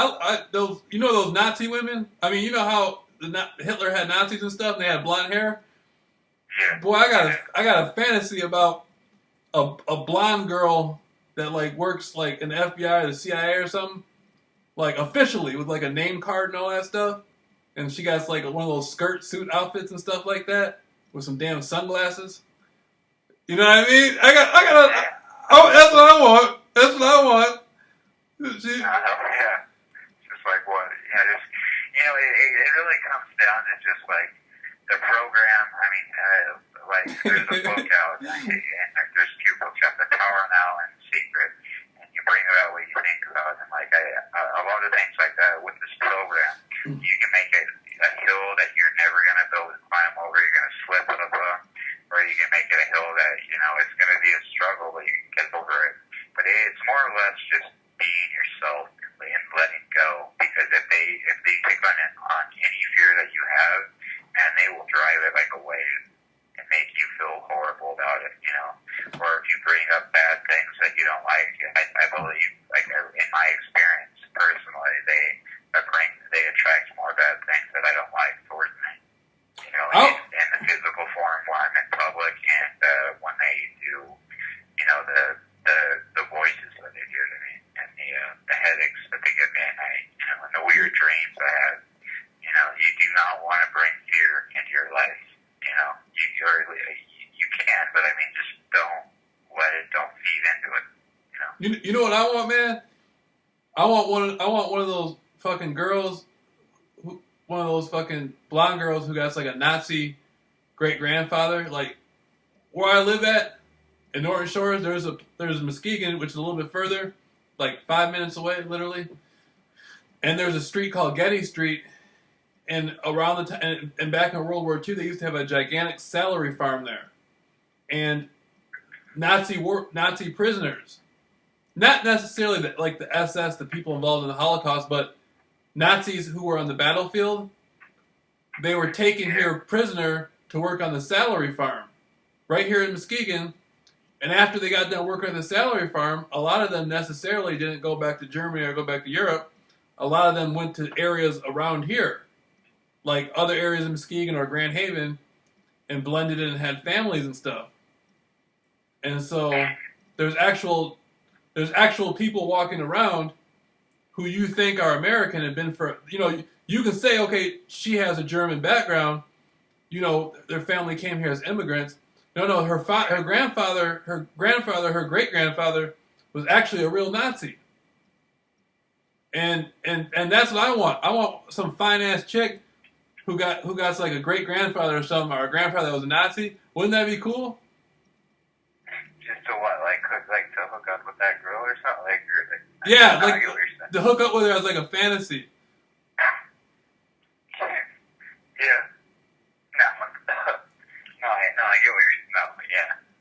Those those Nazi women. I mean, you know how Hitler had Nazis and stuff, and they had blonde hair.
Yeah.
Boy, I got a fantasy about a blonde girl that like works like in the FBI or the CIA or something, like officially with like a name card and all that stuff, and she got like one of those skirt suit outfits and stuff like that with some damn sunglasses. You know what I mean? Oh, that's what I want. That's what I want.
Yeah. Just like what? Yeah, just it really comes down to just like the program. There's a book out, and there's 2 books out, The Power Now and Secret, and you bring about what you think about, and a lot of things like that with this program, you can make it a hill that you're never gonna be able to climb over. You're gonna slip it up, or you can make it a hill that it's gonna be a struggle, but you can get over it. But it's more or less just being yourself and letting go, because if they take on any fear that you have, and they will drive it like a wave and make you feel horrible about it, or if you bring up bad things that you don't like, I believe, like in my experience personally, they attract more bad things that I don't like towards me, in the physical form when I'm in public, and when they do, the voices that they do to me, and the headaches that they give me at night, and the weird dreams I have. You do not want to bring fear into your life. You can, but just don't feed into it.
You know what I want, man? I want one of those fucking girls, one of those fucking blonde girls who got like a Nazi great grandfather. Like where I live at in Norton Shores, there's Muskegon, which is a little bit further, like 5 minutes away, literally. And there's a street called Getty Street. And around the time, and back in World War II, they used to have a gigantic salary farm there, and Nazi prisoners, not necessarily like the SS, the people involved in the Holocaust, but Nazis who were on the battlefield. They were taken here prisoner to work on the salary farm, right here in Muskegon. And after they got done working on the salary farm, a lot of them necessarily didn't go back to Germany or go back to Europe. A lot of them went to areas around here, like other areas in Muskegon or Grand Haven, and blended in and had families and stuff. And so there's actual people walking around who you think are American and been for, you can say, okay, she has a German background, their family came here as immigrants. No, her grandfather, her great-grandfather was actually a real Nazi. And that's what I want. I want some fine-ass chick who got like a great grandfather or something, or a grandfather that was a Nazi. Wouldn't that be cool?
Just to what, like to hook up with that girl or something,
yeah, like to hook up with her as like a fantasy.
Yeah. No.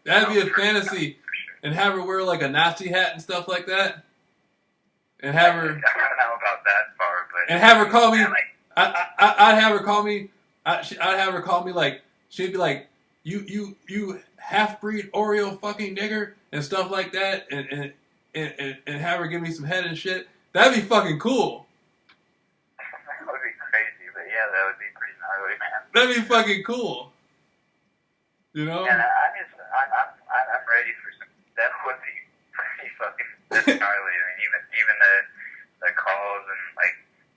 That'd be a fantasy. And have her wear like a Nazi hat and stuff like that. And have her.
I don't know about that far, but.
And have her call me.
Yeah, like,
I'd have her call me. I'd have her call me like she'd be like, you half breed Oreo fucking nigger and stuff like that, and have her give me some head and shit. That'd be fucking cool.
that would be crazy, but yeah, that would be pretty gnarly, man.
That'd be fucking cool. You know?
And I'm ready for some. That would be pretty fucking gnarly. I mean, even the calls and like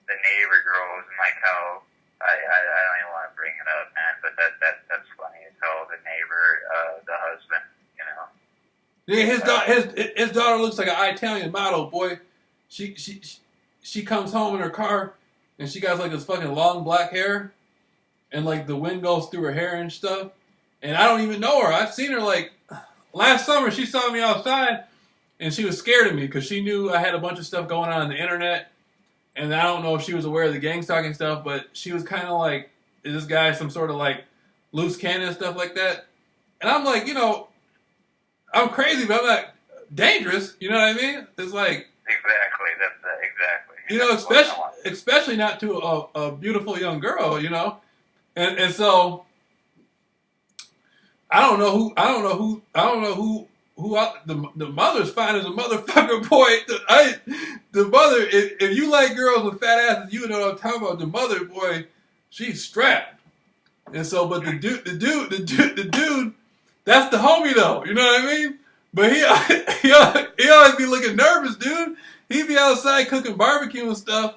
the neighbor girls and like how I don't even want to bring it up, man. But that's funny as hell. The neighbor, the husband, you know.
Yeah, his daughter looks like an Italian model, boy. She comes home in her car and she got like this fucking long black hair, and like the wind goes through her hair and stuff. And I don't even know her. I've seen her like last summer. She saw me outside and she was scared of me because she knew I had a bunch of stuff going on the internet. And I don't know if she was aware of the gang stalking stuff, but she was kind of like, is this guy some sort of like loose cannon and stuff like that? And I'm like, you know, I'm crazy, but I'm not dangerous. You know what I mean? It's like
Exactly. That's exactly.
you know, especially not to a beautiful young girl, you know, and so I don't know who the mother's fine as a motherfucker, boy. The mother, if you like girls with fat asses, you know what I'm talking about. The mother, boy, she's strapped, and so but the dude, that's the homie though. You know what I mean? But he always be looking nervous, dude. He be outside cooking barbecue and stuff,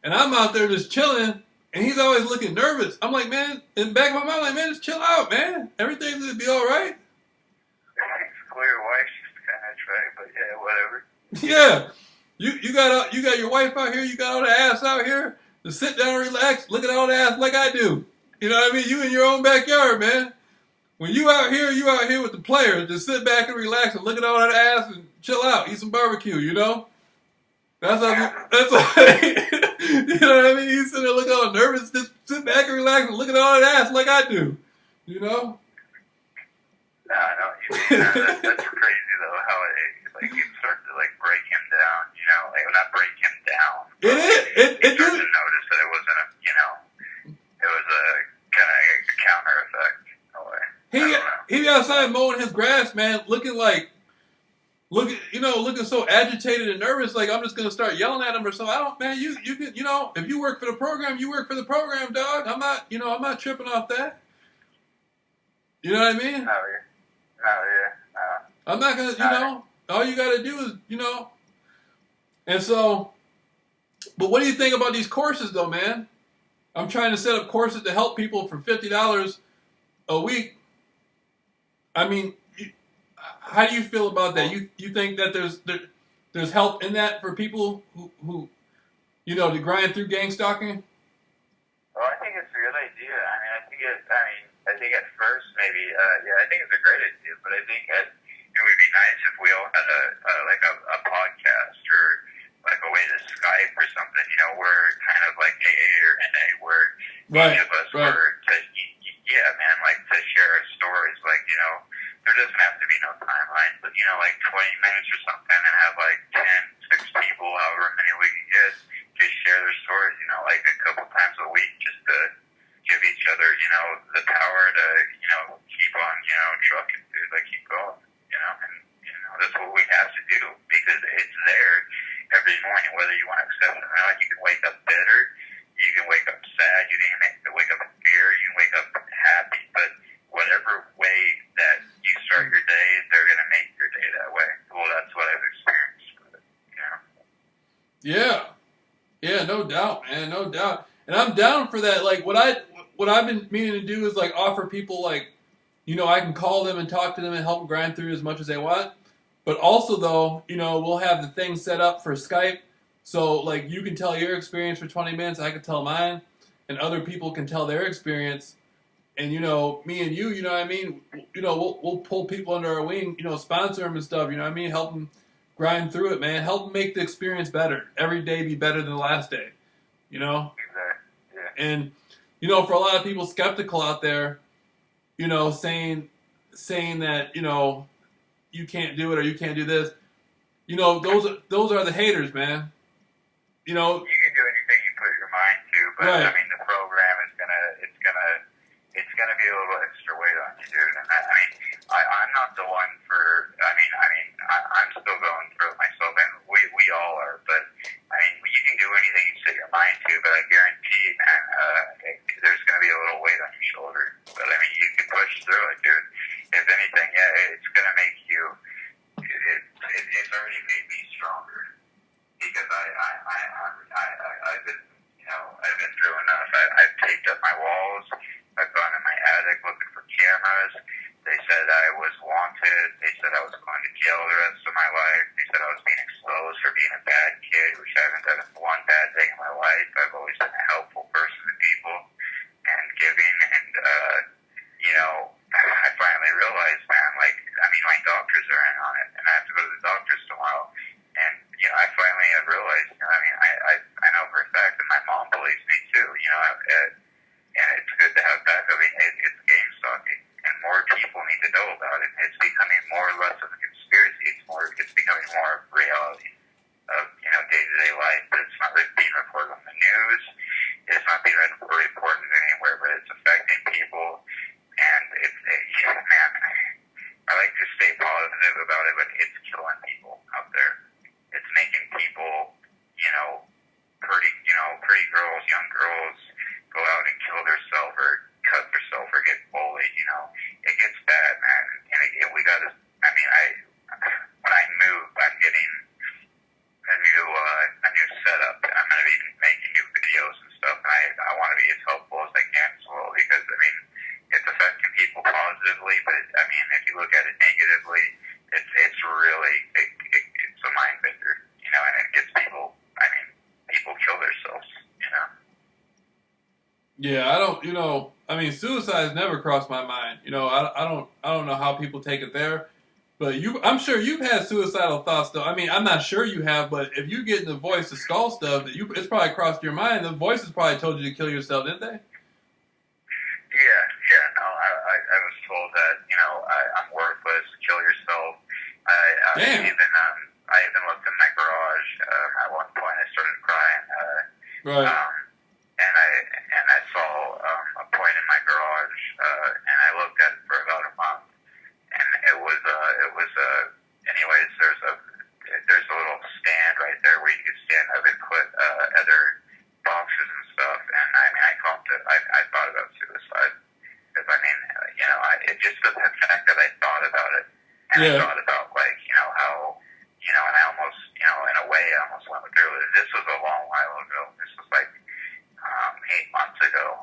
and I'm out there just chilling, and he's always looking nervous. I'm like, man, in the back of my mind, I'm like, man, just chill out, man. Everything's gonna be all right.
Clear wife, she's kind of try, but yeah, whatever.
Yeah, you got your wife out here, you got all the ass out here. Just sit down and relax, look at all the ass like I do. You know what I mean? You in your own backyard, man. When you out here with the players. Just sit back and relax and look at all that ass and chill out, eat some barbecue. You know. That's what you know what I mean? You sit there looking all nervous, just sit back and relax and look at all that ass like I do. You know?
No, I know what you mean. That's crazy though, how it started to like break him down, you know, like not break him down. It started to notice that it wasn't a, you know, it was a kind of a counter effect in a way. He
be outside mowing his grass, man, looking so agitated and nervous, like I'm just gonna start yelling at him or something. I don't, man. You can, you know, if you work for the program, you work for the program, dog. I'm not tripping off that. You know what I mean?
No.
I'm not gonna, you know. All you gotta do is, you know. And so, but what do you think about these courses, though, man? I'm trying to set up courses to help people for $50 a week. I mean, how do you feel about that? You think that there's help in that for people who you know, to grind through gang stalking?
Well, I think it's a good idea. I think at first maybe, I think it's a great idea. But I think it would be nice if we all had a podcast or like a way to Skype or something. You know, where kind of like AA or NA, where each of us were to, like to share our stories. Like, you know, there doesn't have to be no timeline, but you know, like 20 minutes or something, and have like 6 people, however many we can get, just share their stories. You know, like a couple times a week, just to give each other, you know, the power to, you know, keep on, you know, trucking, dude, like keep going, you know, and you know that's what we have to do because it's there every morning, whether you want to accept it or not. You can wake up bitter, you can wake up sad, you can wake up in fear, you can wake up happy, but whatever way that you start your day, they're gonna make your day that way. Well, that's what I've experienced with it, you know.
Yeah, no doubt, man, no doubt. And I'm down for that. Like what I've been meaning to do is like offer people, like, you know, I can call them and talk to them and help them grind through as much as they want. But also though, you know, we'll have the thing set up for Skype. So like you can tell your experience for 20 minutes, I can tell mine, and other people can tell their experience. And you know, me and you know what I mean? You know, we'll pull people under our wing, you know, sponsor them and stuff, you know what I mean? Help them grind through it, man. Help them make the experience better. Every day be better than the last day, you know?
Exactly. Yeah.
And, you know, for a lot of people skeptical out there, you know, saying, saying that, you can't do it or you can't do this. Those are the haters, man. You know,
You can do anything you put your mind to, but
right.
I mean, the program is gonna be a little extra weight on you, dude. And I'm not the one for. I'm still going through it myself, and we all are. But I mean, you can do anything you set your mind to, but I guarantee, man, there's gonna be a little weight on your shoulder. But I mean, you can push through it, dude. If anything, yeah, it's gonna make you. It's already made me stronger. Because I've been, I've been through enough. I've taped up my walls. I've gone in my attic looking for cameras. They said I was wanted. They said I was going to jail the rest of my life. They said I was being exposed for being a bad kid, which I haven't done one bad thing in my life. I've always been a helpful person to people and giving. And, I finally realized, man, my doctors are in on it, and I have to go to the doctors tomorrow. And, I finally have realized, I know for a fact that my mom believes me too, and it's good to have back. I mean, it's game stalking, and more people need to know about it. It's becoming more or less of a conspiracy. It's becoming more of reality of, day-to-day life, but it's not really being reported on the news. It's not being reported anywhere, but it's affecting people, and man, I like to stay positive about it, but it's killing people out there. It's making people, pretty girls, young girls, go out and kill themselves or cut themselves or get bullied. It gets bad, man. And we got to. When I move, I'm getting a new setup. I'm going to be making new videos and stuff. And I want to be as helpful as I can as well, because it's affecting people positively, but if you look at it negatively, it's really it's a mind bender, and it gets people. People kill themselves,
Yeah, I don't. Suicide's never crossed my mind. I don't know how people take it there, but I'm sure you've had suicidal thoughts, though. I'm not sure you have, but if you get in the voice to skull stuff, it's probably crossed your mind. The voices probably told you to kill yourself, didn't they?
Yeah, no, I was told that, I'm worthless, kill yourself.
Damn.
I even looked in my garage. At one point, I started crying.
Right.
And I saw a point in my garage, and I looked at it for about a month, and it was anyways, there's a little stand right there where you could stand up and put other boxes and stuff, and I thought about suicide, because it just the fact that I thought about it, and I thought about how, and I almost, in a way, I almost went through it. This was a long while ago. This was 8 months ago.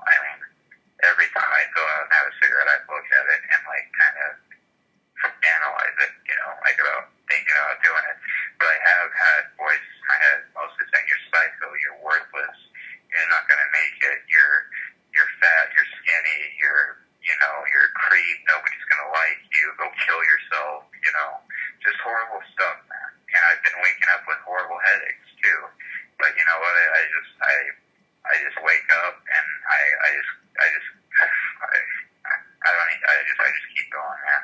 Every time I'd go out and have a cigarette, I'd look at it and kind of analyze it, about thinking about doing it. But I have had voices in my head mostly saying, "You're psycho, you're worthless, you're not going to make it, you're fat, you're skinny, you're a creep, nobody's going to like you, go kill yourself," just horrible stuff, man. And I've been waking up with horrible headaches too. But you know what? I just wake up and I just keep going, man.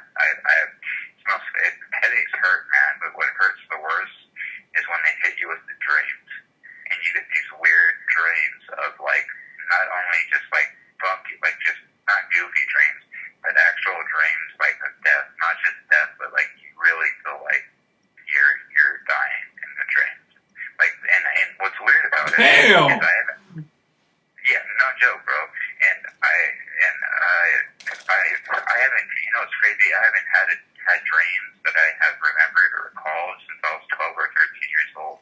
Headaches hurt, man, but what hurts the worst is when they hit you with the dreams, and you get these weird dreams of not only just funky, just not goofy dreams, but actual dreams of death, not just death, but you really feel like you're dying in the dreams. And what's weird about it
Damn.
is I haven't. Yeah, no joke, bro. And I haven't. It's crazy. I haven't had dreams that I have remembered or recalled since I was 12 or 13 years old.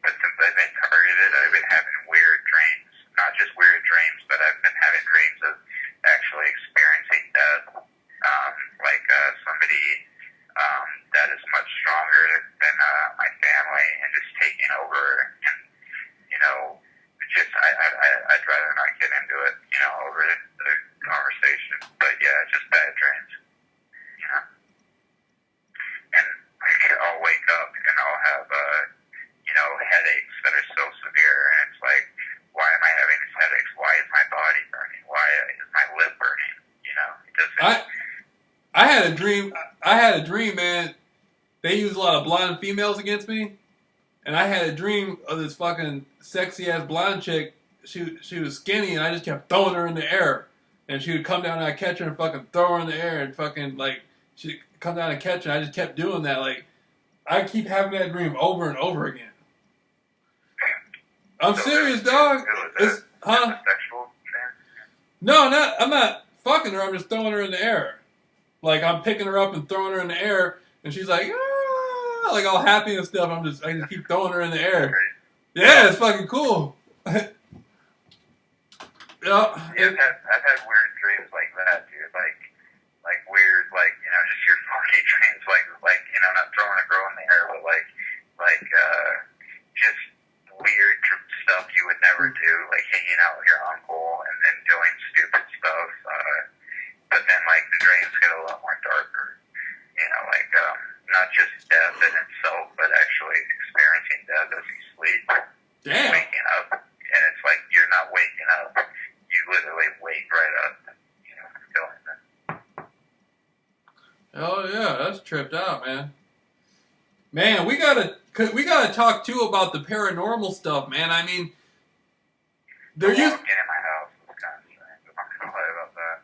But since I've been targeted, I've been having weird dreams. Not just weird dreams, but I've been having dreams of actually experiencing death. Somebody that is much stronger than my family, and just taking over. And I'd rather not get into it, over the conversation. But yeah, just bad dreams, And I'll wake up and I'll have headaches that are so severe, and it's why am I having these headaches? Why is my body burning? Why is my lip burning? It doesn't.
I had had a dream. I had a dream, man. They use a lot of blonde females against me, and I had a dream of this fucking sexy ass blonde chick. She was skinny, and I just kept throwing her in the air, and she would come down and I catch her and fucking throw her in the air, and fucking like she'd come down and catch her. And I just kept doing that. Like I keep having that dream over and over again. I'm serious, dog. It's huh? No, I'm not fucking her. I'm just throwing her in the air. Like I'm picking her up and throwing her in the air, and she's like, ah, like all happy and stuff. I just keep throwing her in the air. Yeah, it's fucking cool. Yeah.
I've had weird dreams like that, dude. Like weird, like just your funky dreams, like not throwing a girl in the air, but just weird stuff you would never do, like hanging out with your uncle and then doing stupid stuff. But then like the dreams get a lot more darker. Not just death in itself, but actually experiencing death as you sleep.
Damn.
Waking up, and it's like you're not waking up. You literally wake right up. Feeling that.
Oh yeah, that's tripped out, man. Man, we gotta talk too about the paranormal stuff, man. I mean, there used
in my house. It's kind of strange. I'm not gonna lie about that.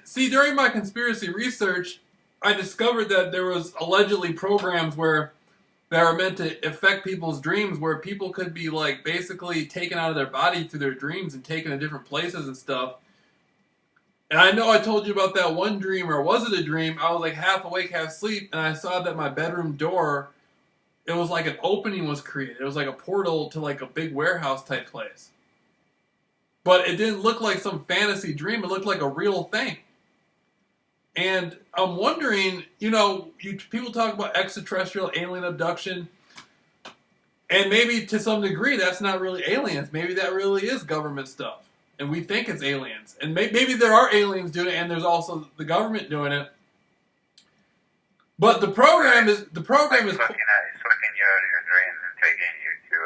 see, during my conspiracy research, I discovered that there was allegedly programs that are meant to affect people's dreams, where people could be like basically taken out of their body through their dreams and taken to different places and stuff. And I know I told you about that one dream, or was it a dream? I was like half awake, half asleep, and I saw that my bedroom door, it was like an opening was created. It was like a portal to like a big warehouse type place. But it didn't look like some fantasy dream. It looked like a real thing. And I'm wondering, people talk about extraterrestrial alien abduction, and maybe to some degree that's not really aliens. Maybe that really is government stuff. And we think it's aliens. And maybe there are aliens doing it, and there's also the government doing it. But the program is
sucking you out of your dreams and taking you to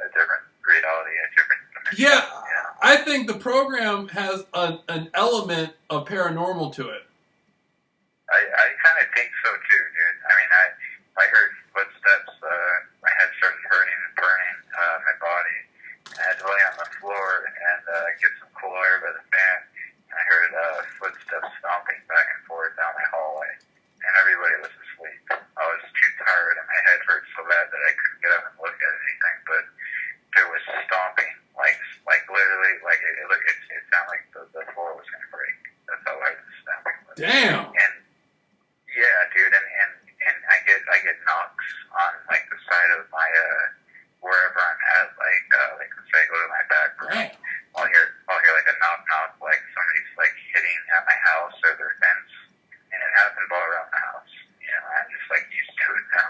a different reality, a different dimension.
Yeah, I think the program has an element of paranormal to it.
I kind of think so too, dude. I mean, I heard footsteps. My head started hurting and burning my body. I had to lay on the floor and get some cool air by the fan. And I heard footsteps stomping back and forth down my hallway. And everybody was asleep. I was too tired and my head hurt so bad that I couldn't get up and look at anything. But there was stomping, like literally, like it sounded like the floor was going to break. That's how loud the stomping was.
Damn.
And yeah, dude, and I get knocks on like the side of my wherever I'm at, like let's say I go to my back room, I'll hear like a knock, like somebody's like hitting at my house or their fence, and it happens all around the house. I'm just like used to it now.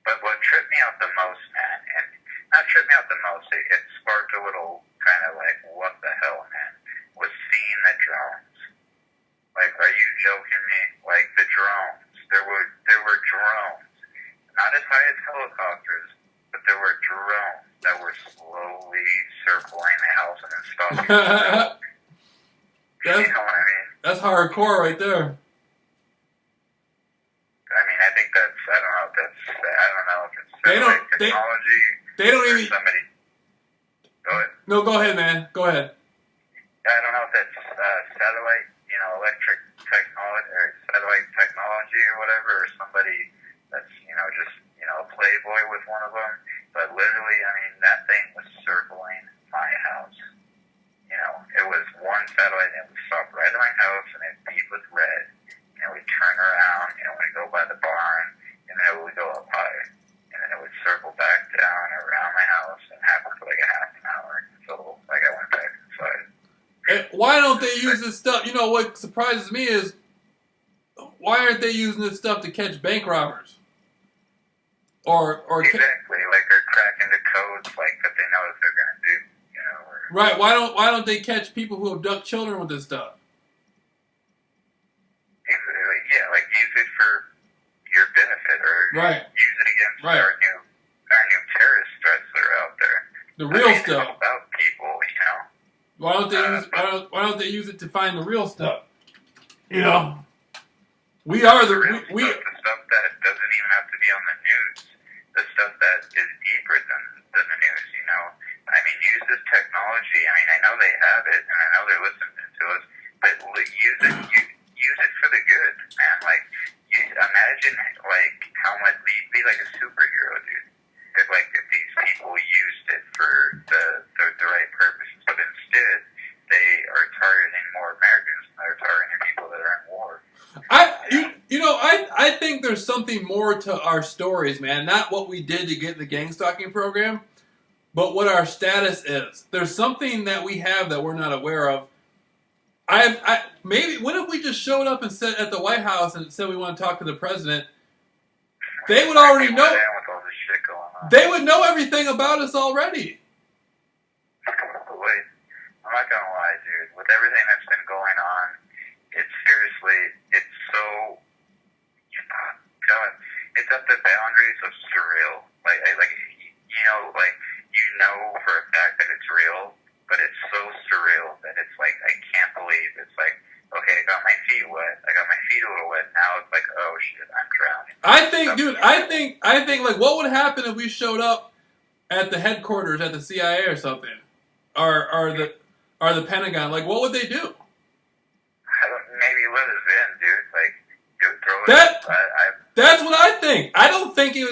But what tripped me out the most, man, and not tripped me out the most, it sparked a little kind of like, what the hell, man, was seeing the drones. Like, are you joking me? Like the drones. There were drones, not as high as helicopters, but there were drones that were slowly circling the house and then stopping. You know what I mean?
That's hardcore right there.
I mean, I think that's, I don't know if it's technology.
They don't even.
Somebody. Go ahead.
No, go ahead, man. Go ahead.
I don't know if that's satellite, electric technology or satellite technology or whatever, or somebody that's, just, a playboy with one of them. But literally, I mean, that thing was circling my house. It was one satellite and it would stop right at my house and it'd beat with red. And it would turn around, it would go by the barn, and then it would go up high. And then it would circle back down around my house and happen for like a half an hour until like I went back inside.
Why don't they use this stuff? What surprises me is, why aren't they using this stuff to catch bank robbers? Or
exactly, like they're cracking the codes like that they know what they're gonna do.
Right? Why don't they catch people who abduct children with this stuff?
Yeah, like use it for your benefit, or use it against our new terrorist threats that are out there.
The real stuff.
It's about people,
Why don't they use it to find the real stuff? You know, we are the we
stuff that doesn't even have to be on the news. The stuff that is deeper than the news. You know, I mean, use this technology. I mean, I know they have it, and I know they're listening to us, but use it. Use it for the good, man. Like, imagine like how much you'd be like a superhero, dude. If these people used it for the right purposes, but instead they are targeting more Americans. They're targeting people that are in war.
I think there's something more to our stories, man. Not what we did to get the gang stalking program, but what our status is. There's something that we have that we're not aware of. Maybe what if we just showed up and sat at the White House and said we want to talk to the president? They would already know. They would know everything about us already.
Wait, I'm not gonna lie, dude. With everything that's been going on, it's so, God, it's at the boundaries of surreal. You know for a fact that it's real, but it's so surreal that it's like, I can't believe it's like, okay, I got my feet wet. I got my feet a little wet. Now it's like, oh shit, I'm drowning.
I think like what would happen if we showed up at the headquarters at the CIA or something, or the Pentagon? Like, what would they do?
Maybe let us in, dude. Like, throw it.
That's what I think. I think they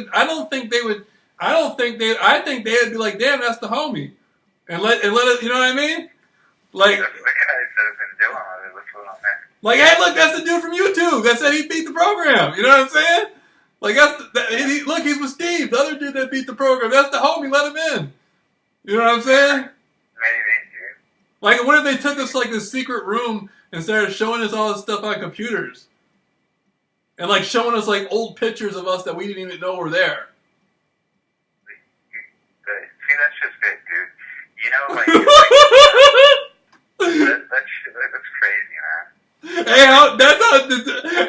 would. I think they would be like, damn, that's the homie, and let it. You know what I mean? Like,
that's the guys that have been dealing with it. What's going on there?
Like, hey, look, that's the dude from YouTube that said he beat the program. You know what I'm saying? Like, look, he's with Steve, the other dude that beat the program. That's the homie. Let him in. You know what I'm saying?
Maybe, dude.
Like, what if they took us like this secret room and started showing us all this stuff on computers, and like showing us like old pictures of us that we didn't even know were there?
See, that's just it, dude. You know, that's crazy, man.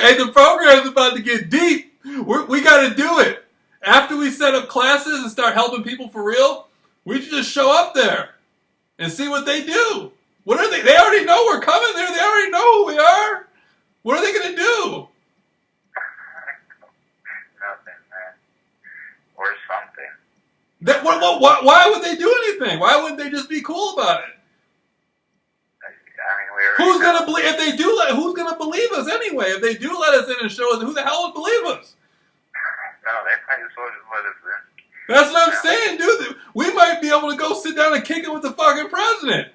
Hey, the program's about to get deep. We got to do it. After we set up classes and start helping people for real, we should just show up there and see what they do. What are they? They already know we're coming there. They already know who we are. What are they going to do?
Nothing, man. Or something.
Why would they do anything? Why wouldn't they just be cool about it? Who's gonna believe if they do? Who's gonna believe us anyway? If they do let us in and show us, who the hell would believe us?
No, they might as well just let us in.
That's what I'm saying, dude. We might be able to go sit down and kick it with the fucking president,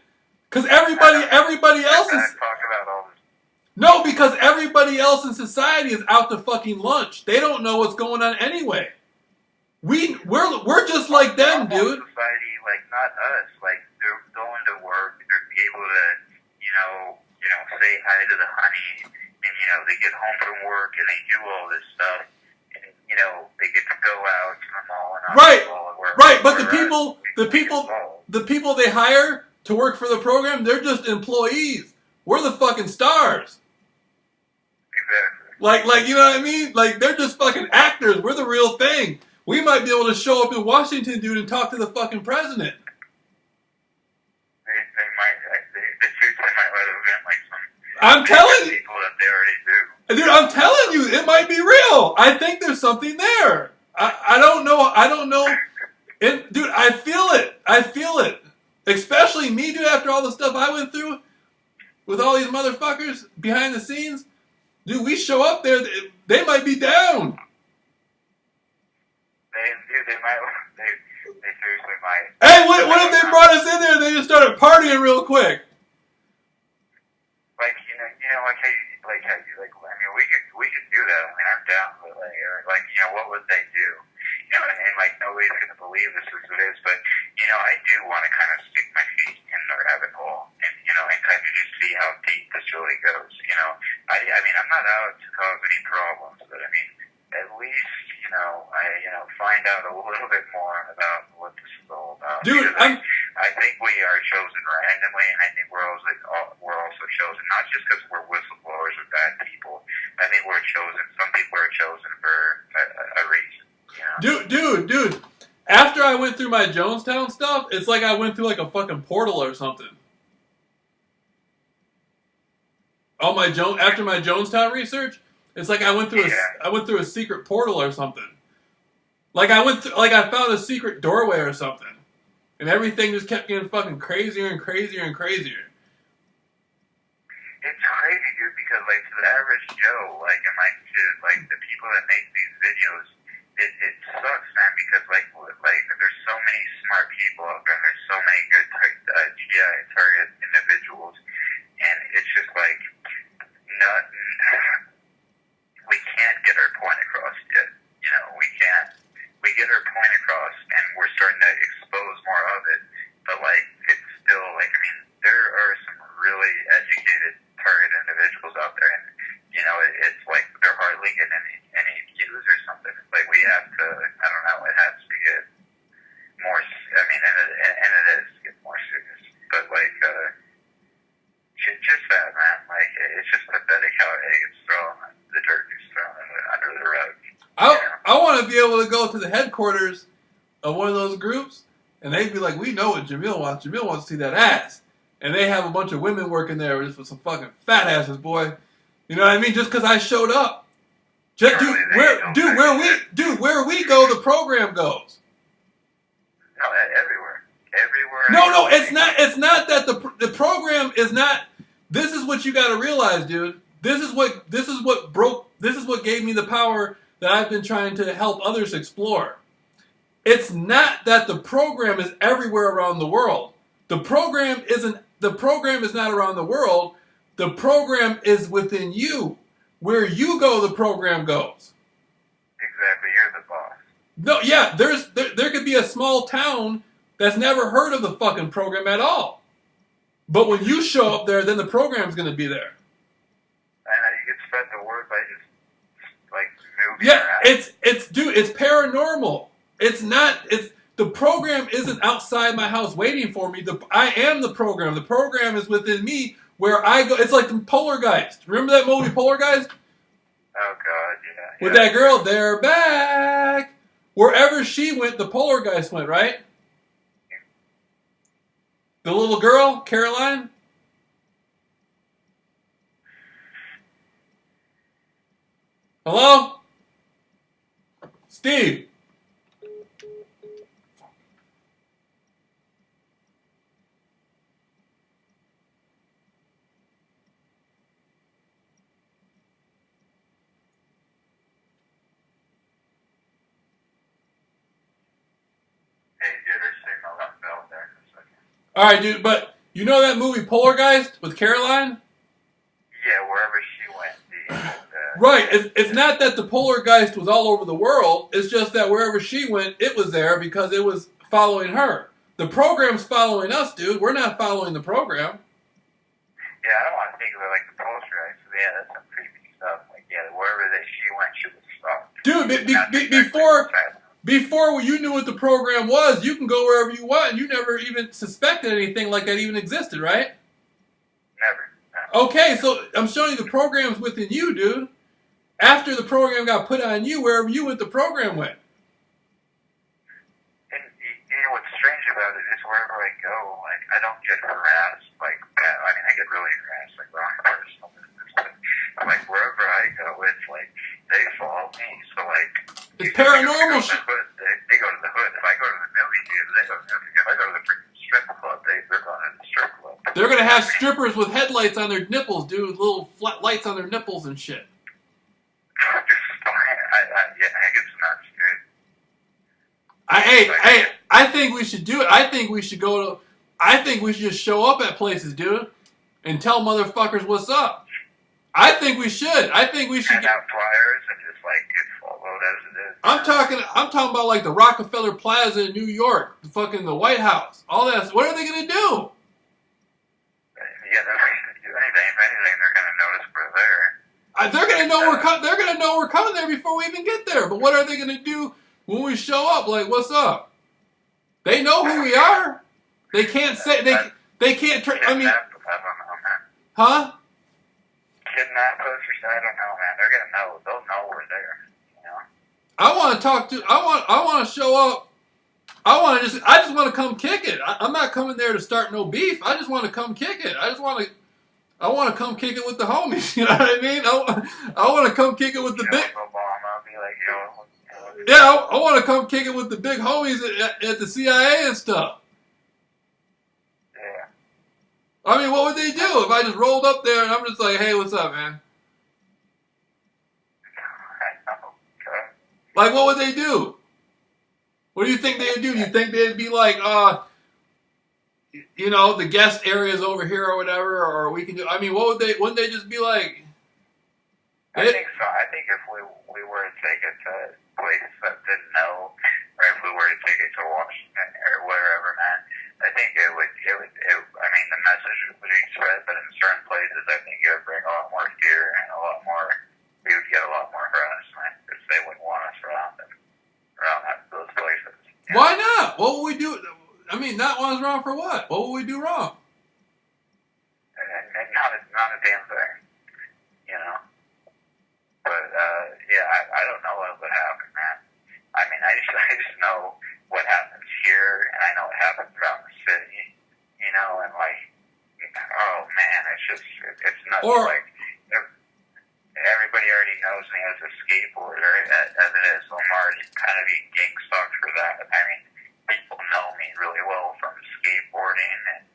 because everybody else is.
Talk about all this.
No, because everybody else in society is out to fucking lunch. They don't know what's going on anyway. We're just like them, dude.
Society, like not us. Like they're going to work. They're able to, say hi to the honey, and they get home from work and they do all this stuff, and they get to go out to the mall and
right. But the people they hire to work for the program, they're just employees. We're the fucking stars.
Exactly.
Like you know what I mean? Like they're just fucking actors. We're the real thing. We might be able to show up in Washington, dude, and talk to the fucking president.
They might let them in like some.
I'm telling you,
people that they already do.
Dude, I'm telling you, it might be real. I think there's something there. I don't know. Dude, I feel it. Especially me, dude, after all the stuff I went through with all these motherfuckers behind the scenes. Dude, we show up there, they might be down.
They seriously might.
Hey, what if they brought us in there and they just started partying real quick?
We could do that. I mean, I'm down with what would they do? Nobody's gonna believe this as it is, but I do want to kind of stick my feet in the rabbit hole and kind of just see how deep this really goes. I mean, I'm not out to cause any problems, but I mean, at least I find out a little bit more about what this is all about.
Dude,
I think we are chosen randomly, and I think we're also chosen not just because we're whistleblowers or bad people. I think we're chosen. Some people are chosen for a reason.
Dude. After I went through my Jonestown stuff, it's like I went through like a fucking portal or something. after my Jonestown research, it's like I went through a secret portal or something. Like I found a secret doorway or something. And everything just kept getting fucking crazier and crazier and crazier.
It's crazy, dude, because, like, to the average Joe, like, and, like, to, like, the people that make these videos, it sucks, man, because, like, there's so many smart people out there, and there's so many good GI target individuals, and it's just, like, we can't get our point across yet. You know, we can't. We get our point across, and we're starting to expose more of it, but, like, it's still, like, I mean, there are some really educated target individuals out there, and, you know, it's like they're hardly getting any views or something. It's like we have to, I don't know, it has to get more, I mean, and it is get more serious, but, like, just that, man, like, it's just pathetic how it gets thrown, the dirt gets thrown under the rug.
I want to be able to go to the headquarters of one of those groups, and they'd be like, we know what Jameel wants. Jameel wants to see that ass. And they have a bunch of women working there just with some fucking fat asses, boy. You know what I mean? Just because I showed up. Just, where we go, the program goes.
No, everywhere.
No, it's not. It's not that the program is not. This is what you got to realize, dude. This is what gave me the power that I've been trying to help others explore. It's not that the program is everywhere around the world. The program is not around the world. The program is within you. Where you go, the program goes.
Exactly, you're the boss.
No, yeah, there could be a small town that's never heard of the fucking program at all. But when you show up there, then the program's going to be there.
And you can spread the word by just, like, moving
around. It's paranormal. The program isn't outside my house waiting for me. I am the program. The program is within me where I go. It's like the Poltergeist. Remember that movie Poltergeist?
Oh, God, yeah.
With that girl, they're back. Wherever she went, the Poltergeist went, right? The little girl, Caroline? Hello? Steve? All right, dude, but you know that movie Poltergeist with Caroline?
Yeah, wherever she went.
Right. It's not that the Poltergeist was all over the world. It's just that wherever she went, it was there because it was following her. The program's following us, dude. We're not following the program.
Yeah, I don't want to think of it like the Poltergeist. Yeah, that's some creepy stuff. Like, yeah, wherever she went, she was stopped.
Dude, before you knew what the program was, you can go wherever you want, and you never even suspected anything like that even existed, right?
Never. No.
Okay, so I'm showing you the program's within you, dude. After the program got put on you, wherever you went, the program went.
And you know what's strange about it is wherever I go, like, I don't get harassed like that. I mean, I get really harassed, like, wrong personal business, but like wherever I go, it's like they follow me. So like,
it's paranormal shit.
They go to the hood. If I go to the movie theater, they go to the movie. If I go to the freaking strip club, they're going to the strip club.
They're gonna have strippers with headlights on their nipples, dude, with little flat lights on their nipples and shit. I think we should do it. I think we should just show up at places, dude, and tell motherfuckers what's up. I think we should.
Hand out flyers and just like get followed as it is.
I'm talking about like the Rockefeller Plaza in New York, the White House, all that. What are they gonna do?
Yeah, they're not gonna do anything. If anything, they're gonna notice we're there.
They're gonna know we're coming there before we even get there. But what are they gonna do when we show up? Like, what's up? They know who we are. They can't say they can't. I mean,
I don't know, man.
Huh?
Kidnap us or I don't know, man. They're gonna know. They'll know we're there. You know.
I want to talk to. I want to show up. I just want to come kick it. I'm not coming there to start no beef. I just want to come kick it. I I want to come kick it with the homies. You know what I mean? I want to come kick it with the big.
Obama, be like,
Yeah, I want to come kick it with the big homies at the CIA and stuff.
Yeah.
I mean, what would they do if I just rolled up there and I'm just like, hey, what's up, man? Like, what would they do? What do you think they'd do? Do you think they'd be like, you know, the guest area is over here or whatever, or we can do? I mean, wouldn't they just be like?
I think so. I think if we were to take it to places that didn't know, or if we were to take it to Washington or wherever, man, I think it would. I mean, the message would be spread, but in certain places, I think it would bring a lot more fear and a lot more. We would get a lot more harassment because they wouldn't want us around those places.
You know? Why not? What would we do? I mean, not want us around for what? What would we do wrong?
And not a damn thing, you know. But yeah, I don't know what would happen, man. I mean, I just know what happens here, and I know what happens around the city, you know, and like, oh man, it's nuts. Like, everybody already knows me as a skateboarder as it is, so I'm already kind of being gang stalked for that. I mean, people know me really well from skateboarding and,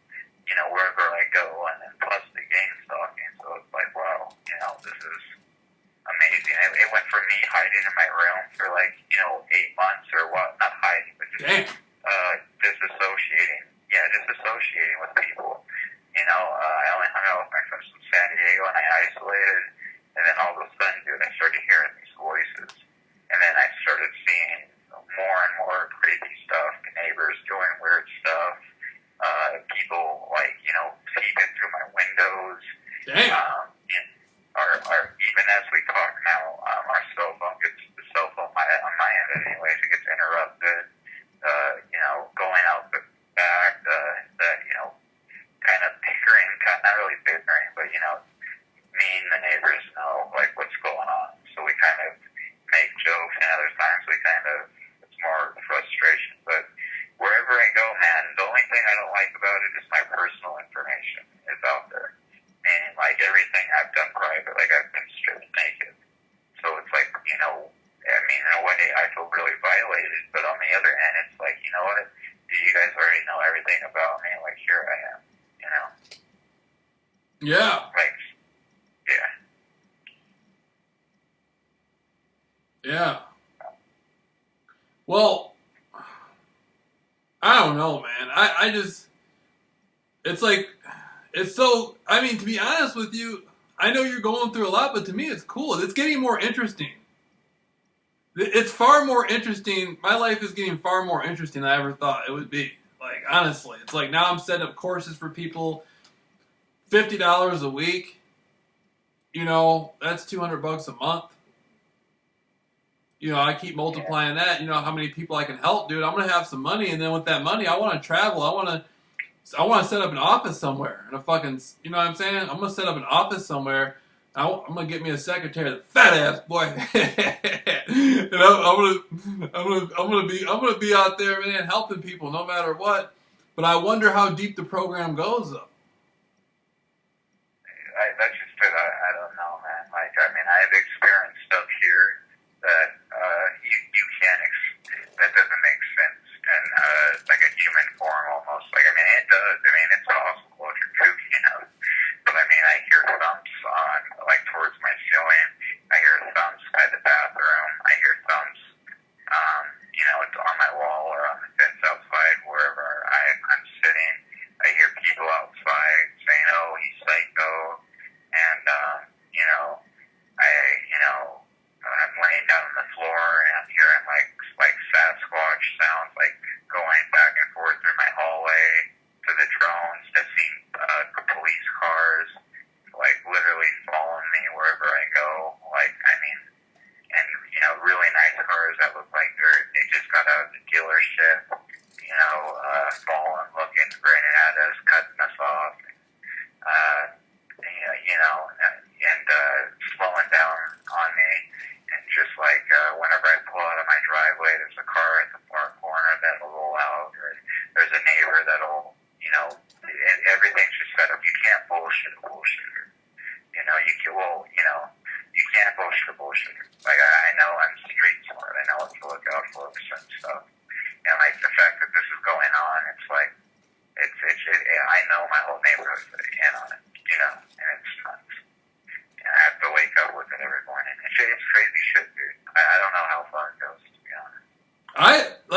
you know, wherever I go, and then plus the gang stalking, so it's like, wow, you know, this is amazing. It went from me hiding in my room for like, you know, 8 months or what, not hiding, but just disassociating with people. You know, I only hung out with my friends from San Diego and I isolated, and then all of a sudden, dude, I started hearing these voices, and then I started seeing more and more creepy stuff, neighbors doing weird stuff, people like, you know, peeping through my windows. Even as we talk now, our cell phone on my end anyways, it gets interrupted. You know, going out the back, you know, kind of bickering, not really bickering, but you know, me and the neighbors know like what's going on. So we kind of make jokes, and other times it's more frustration. But wherever I go, man, the only thing I don't like about it is my personal information is out there. And like everything I've done private, like I've been stripped naked. So it's like, you know, I mean, in a way I feel really violated, but on the other hand, it's like, you know what? You guys already know everything about me. Like, here I am, you know?
Yeah.
Like, yeah.
Yeah. Well, I don't know, man. I just, it's like, it's so, I mean, to be honest with you, I know you're going through a lot, but to me it's cool. It's getting more interesting. It's far more interesting. My life is getting far more interesting than I ever thought it would be. Like, honestly. It's like now I'm setting up courses for people, $50 a week. You know, that's $200 a month. You know, I keep multiplying that. You know how many people I can help, dude. I'm going to have some money, and then with that money, I want to travel. I want to set up an office somewhere. And a fucking, you know what I'm saying? I'm going to set up an office somewhere. I'm going to get me a secretary, the fat ass boy. And I'm going to be out there, man, helping people no matter what. But I wonder how deep the program goes, though.
That's just it. I don't know, man. Like, I mean, I have experienced stuff here that you can't, that doesn't make sense in like a human form almost. Like, I mean, it does. I mean, it's possible if you're kooky, you know. But I mean, I hear thumps on, like, towards my ceiling. I hear thumps by the bathroom. I hear thumps, you know, it's on my wall or on the fence outside, wherever I'm sitting. I hear people outside saying, "Oh, he's psycho,"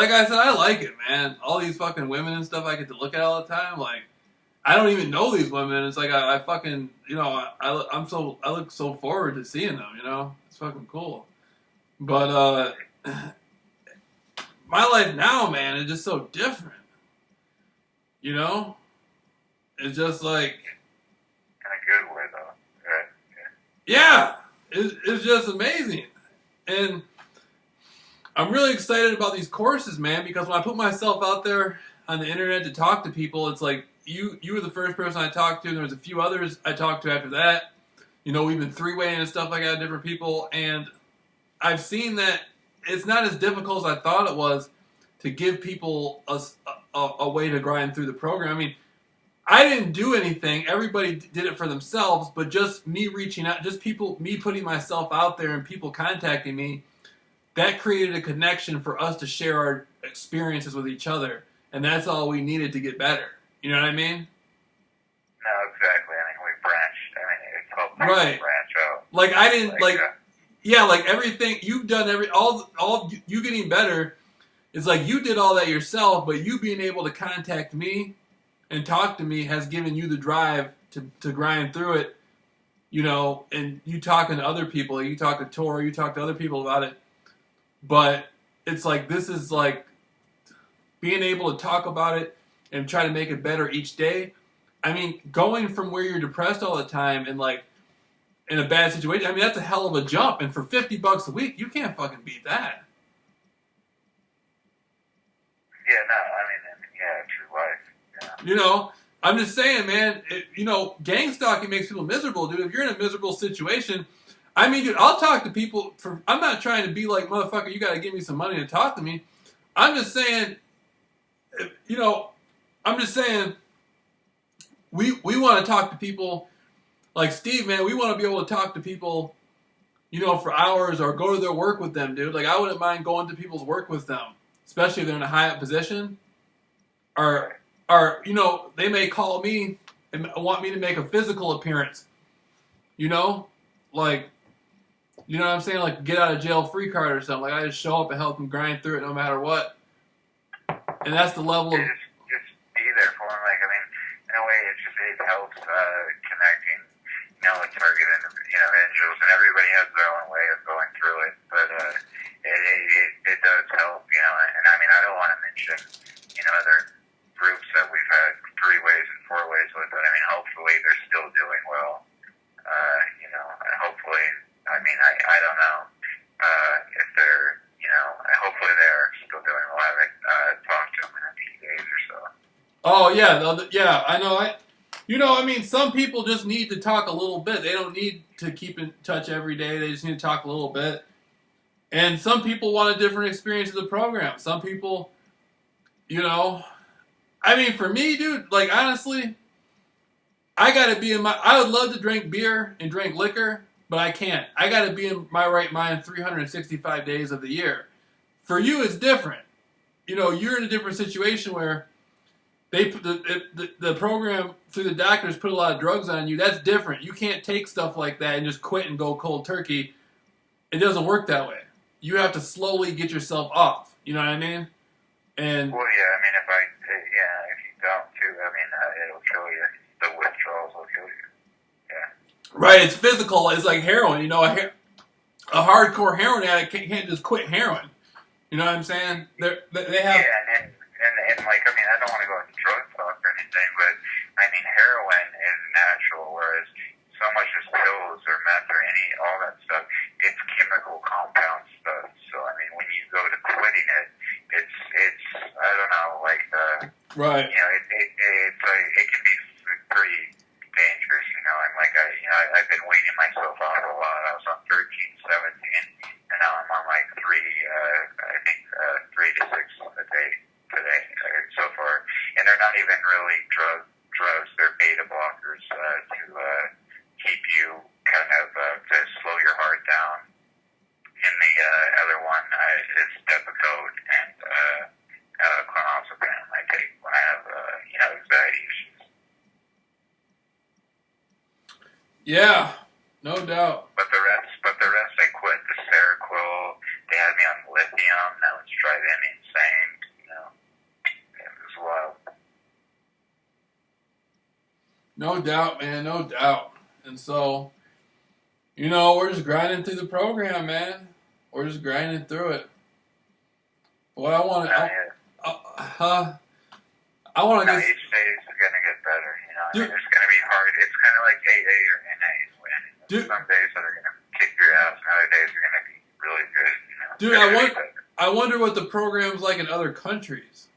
like I said, I like it, man. All these fucking women and stuff I get to look at all the time. Like, I don't even know these women. It's like I fucking, you know, I look so forward to seeing them. You know, it's fucking cool. But my life now, man, is just so different. You know, it's just like
in a good way, though. Right?
Yeah, it's just amazing, and I'm really excited about these courses, man. Because when I put myself out there on the internet to talk to people, it's like you were the first person I talked to, and there was a few others I talked to after that. You know, we've been three-waying and stuff like that, different people, and I've seen that it's not as difficult as I thought it was to give people a way to grind through the program. I mean, I didn't do anything. Everybody did it for themselves, but just me reaching out, me putting myself out there and people contacting me, that created a connection for us to share our experiences with each other. And that's all we needed to get better. You know what I mean?
No, exactly. I mean, we branched. I mean, it's called
right.
Branch out.
Like, I didn't, yeah, like everything, you've done all you getting better, it's like you did all that yourself, but you being able to contact me and talk to me has given you the drive to grind through it, you know, and you talking to other people, you talk to Tori, you talk to other people about it, but it's like, this is like being able to talk about it and try to make it better each day. I mean, going from where you're depressed all the time and like in a bad situation, I mean, that's a hell of a jump, and for $50 a week, you can't fucking beat that.
Yeah, no, I mean, yeah, true life. Yeah.
You know, I'm just saying, man, you know, gang stalking makes people miserable, dude. If you're in a miserable situation, I mean, dude, I'll talk to people I'm not trying to be like, motherfucker, you got to give me some money to talk to me. I'm just saying, you know, we want to talk to people like Steve, man. We want to be able to talk to people, you know, for hours or go to their work with them, dude. Like, I wouldn't mind going to people's work with them, especially if they're in a high up position. Or, you know, they may call me and want me to make a physical appearance. You know? Like, you know what I'm saying? Like, get out of jail free card or something. Like, I just show up and help them grind through it no matter what. And that's the level of...
Just be there for them. Like, I mean, in a way, it helps connecting, you know, like targeted, you know, individuals, and everybody has their own way of going through it. But it does help, you know. And I mean, I don't want to mention, you know, other groups that we've had 3 ways and 4 ways with. But I mean, hopefully they're still doing well. You know, and hopefully, I mean, I don't know if they're, you know, hopefully they're still doing well. I haven't talked to them in a few days or so.
Oh yeah, yeah, I know. You know, I mean, some people just need to talk a little bit. They don't need to keep in touch every day. They just need to talk a little bit. And some people want a different experience of the program. Some people, you know, I mean, for me, dude, like, honestly, I got to be I would love to drink beer and drink liquor, but I can't. I got to be in my right mind 365 days of the year. For you, it's different. You know, you're in a different situation where the program through the doctors put a lot of drugs on you. That's different. You can't take stuff like that and just quit and go cold turkey. It doesn't work that way. You have to slowly get yourself off. You know what I mean? And
well, yeah. I mean, if you don't too, I mean, it'll kill you. The withdrawals will kill you. Yeah.
Right. It's physical. It's like heroin. You know, a hardcore heroin addict can't just quit heroin. You know what I'm saying? They have.
Yeah, and like, I mean, I don't want to go into drug talk or anything, but I mean, heroin is natural, whereas so much as pills or meth or all that stuff, it's chemical compound stuff. So I mean, when you go to quitting it, it's I don't know, like
right.
You know, it's like, it can be pretty dangerous, you know. And like I've been weaning myself off a lot. I was on 13, 17, and now I'm on like 3 to 6 a day today so far. And they're not even really drugs. They're beta blockers to keep you kind of to slow your heart down. And the other one is Depakote and clonazepam I take when I have anxiety issues.
Yeah, no doubt.
But the rest I quit. The Seroquel, they had me on lithium. That was driving me insane.
No doubt, man. No doubt. And so, you know, we're just grinding through the program, man. We're just grinding through it. Boy, I want to. I want to
No,
get.
each stage is going to get better. You know,
Dude,
I mean, it's going to be hard. It's kind of like AA or NA.
Dude,
some days that are going to kick your ass, and other days are going to be really good. You know?
Dude, I wonder what the program's like in other countries.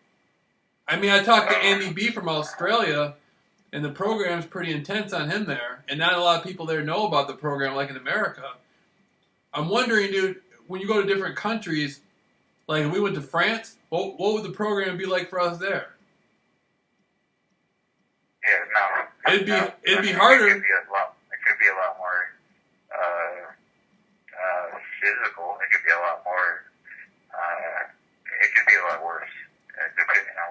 I mean, I talked to Andy B from Australia, and the program's pretty intense on him there, and not a lot of people there know about the program like in America. I'm wondering, dude, when you go to different countries, like if we went to France, what would the program be like for us there?
Yeah, no.
It'd be harder.
It could be a lot more physical. It could be a lot more. It could be a lot worse, depending on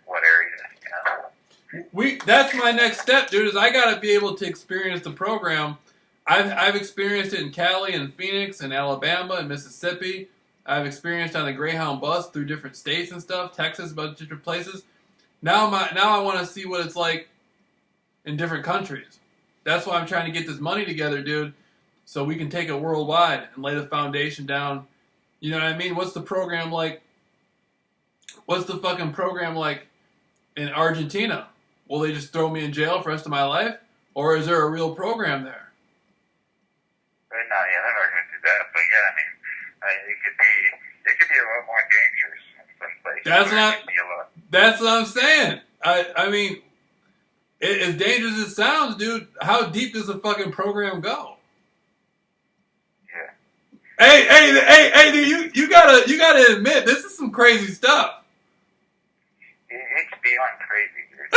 what area. You know.
That's my next step, dude. Is I gotta be able to experience the program. I've experienced it in Cali and Phoenix and Alabama and Mississippi. I've experienced on the Greyhound bus through different states and stuff, Texas, a bunch of different places. Now I want to see what it's like in different countries. That's why I'm trying to get this money together, dude, so we can take it worldwide and lay the foundation down. You know what I mean? What's the program like? What's the fucking program like in Argentina? Will they just throw me in jail for the rest of my life? Or is there a real program there?
No, yeah, they're not going to do that. But yeah, I mean, it could be a lot more dangerous in some places.
That's what I'm saying. I mean, as dangerous as it sounds, dude, how deep does the fucking program go?
Yeah.
Hey, dude, you gotta admit, this is some crazy stuff.
It's beyond crazy,
dude,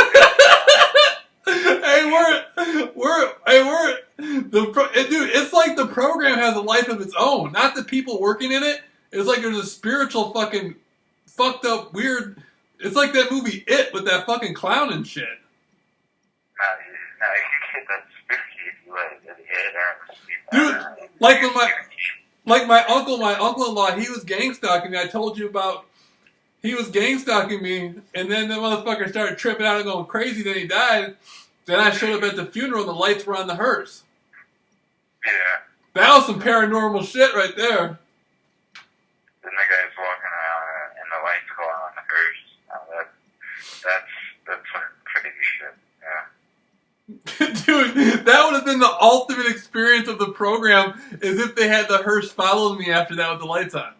it's like the program has a life of its own. Not the people working in it. It's like there's a spiritual fucking fucked up weird. It's like that movie It with that fucking clown and shit.
No, you can get that spooky if you let it.
Dude, like when my uncle-in-law, he was gang stalking me. I told you about. He was gang stalking me, and then the motherfucker started tripping out and going crazy. Then he died. Then I showed up at the funeral, and the lights were on the hearse.
Yeah.
That was some paranormal shit right there.
Then the guy's walking around, and the lights go on the hearse. That's some crazy shit. Yeah.
Dude, that would have been the ultimate experience of the program, is if they had the hearse follow me after that with the lights on.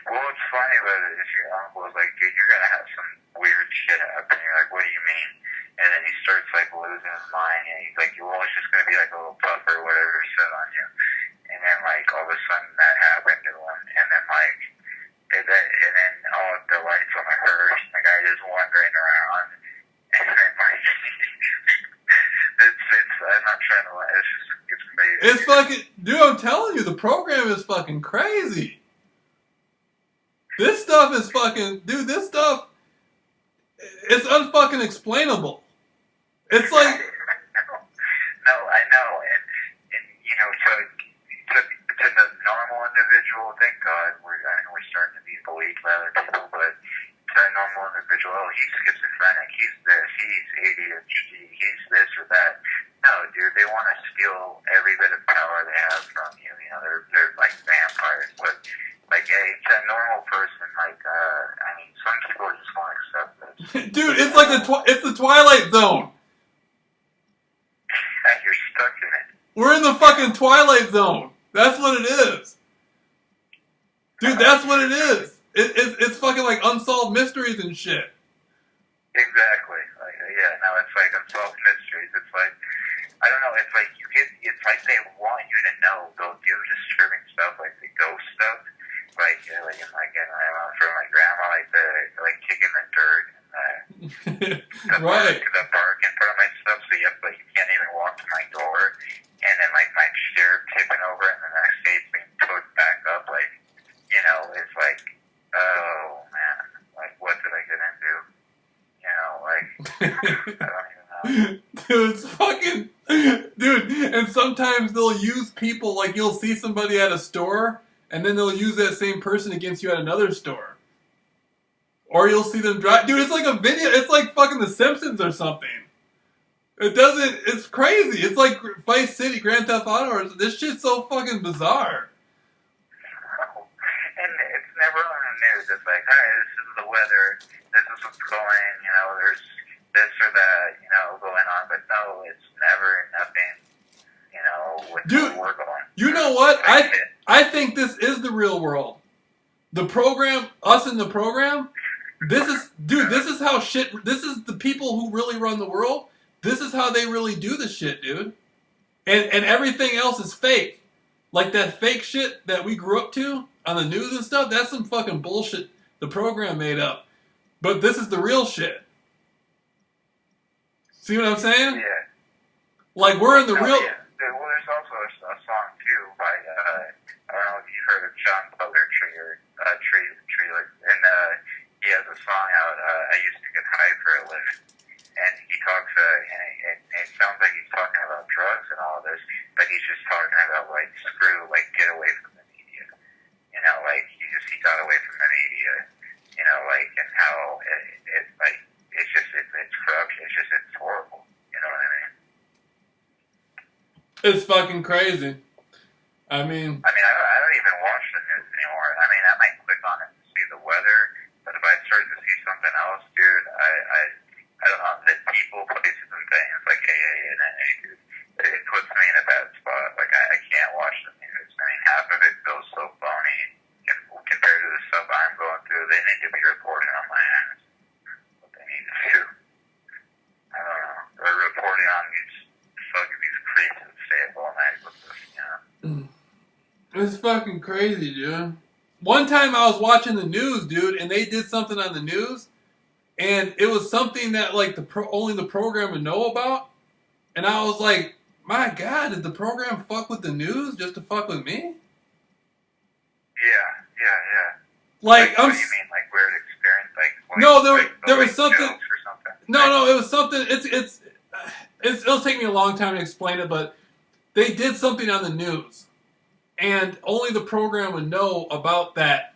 Well, what's funny about it is your uncle was like, dude, you're going to have some weird shit happen. You're like, what do you mean? And then he starts like losing his mind, and he's like, well, it's just going to be like a little puff or whatever set on you. And then like all of a sudden that happened to him. And then like, and then all the lights on the hearse, and the guy just wandering around. And then like, I'm not trying to lie, it's crazy.
It's fucking, dude, I'm telling you, the program is fucking crazy. This stuff is fucking, dude, this stuff, it's unfucking explainable. It's like...
No, I know, and you know, to the normal individual, thank God, we're starting to be believed by other people, but to a normal individual, oh, he's schizophrenic, he's this, he's ADHD, he's this or that. No, dude, they want to steal every bit of power they have from you. You know, they're like vampires, but... Like, hey, to a normal person, like, I mean, some people just won't accept this.
Dude, it's like it's the Twilight Zone.
You're stuck in it.
We're in the fucking Twilight Zone. That's what it is. Dude, that's what it is. It's fucking like unsolved mysteries and shit.
Exactly. Like, yeah, no, it's like unsolved mysteries. It's like, I don't know, it's like it's like they want you to know. They'll do disturbing stuff, like the ghost stuff. Like from my grandma, like kicking the dirt and the
right.
bark in front of my stuff, so you can't even walk to my door. And then like my chair tipping over, and then the next day it's being put back up. Like, you know, it's like, oh man, like what did I get into? You know, like I don't even know.
Dude, it's fucking, dude. And sometimes they'll use people, like you'll see somebody at a store. And then they'll use that same person against you at another store. Or you'll see them drive. Dude, it's like a video. It's like fucking The Simpsons or something. It doesn't. It's crazy. It's like Vice City, Grand Theft Auto. This shit's so fucking bizarre.
And it's never on the news. It's like, hi, this is the weather. This is what's going. You know, there's this or that. You know, going on. But no, it's never nothing. You know, with
Dude,
what we're going.
You know what? I think this is the real world. The program, us in the program. This is, dude. This is how shit. This is the people who really run the world. This is how they really do the shit, dude. And everything else is fake. Like that fake shit that we grew up to on the news and stuff, that's some fucking bullshit the program made up. But this is the real shit. See what I'm saying?
Yeah.
Like we're in the real...
Yeah. Well, there's also a song, too, by, I don't know if you've heard of John Butler Tree, and he has a song out, I used to get high for a living. And he talks, and it sounds like he's talking about drugs and all of this, but he's just talking about, like, get away from the media. You know, like, he got away from the media, you know, like, and how it's corruption. It's horrible. You know what I mean?
It's fucking crazy. I mean,
I don't even watch the news anymore. I mean, I might click on it to see the weather, but if I start to see something else, dude, I don't know, the people, places, and things, like dude, it puts me in a bad spot. Like, I can't watch the news. I mean, half of it feels so phony compared to the stuff I'm going through. They need to be reporting on my ass. What they need to do. I don't know. They're reporting on these creeps that stay up all night with us, you know?
It's fucking crazy, dude. One time I was watching the news, dude, and they did something on the news, and it was something that like only the program would know about, and I was like, my God, did the program fuck with the news just to fuck with me?
Yeah.
Like,
what do you mean, like weird experience? Like
no, there
like
was something.
Jokes or something.
No, it was something. It'll take me a long time to explain it, but they did something on the news, and only the program would know about that.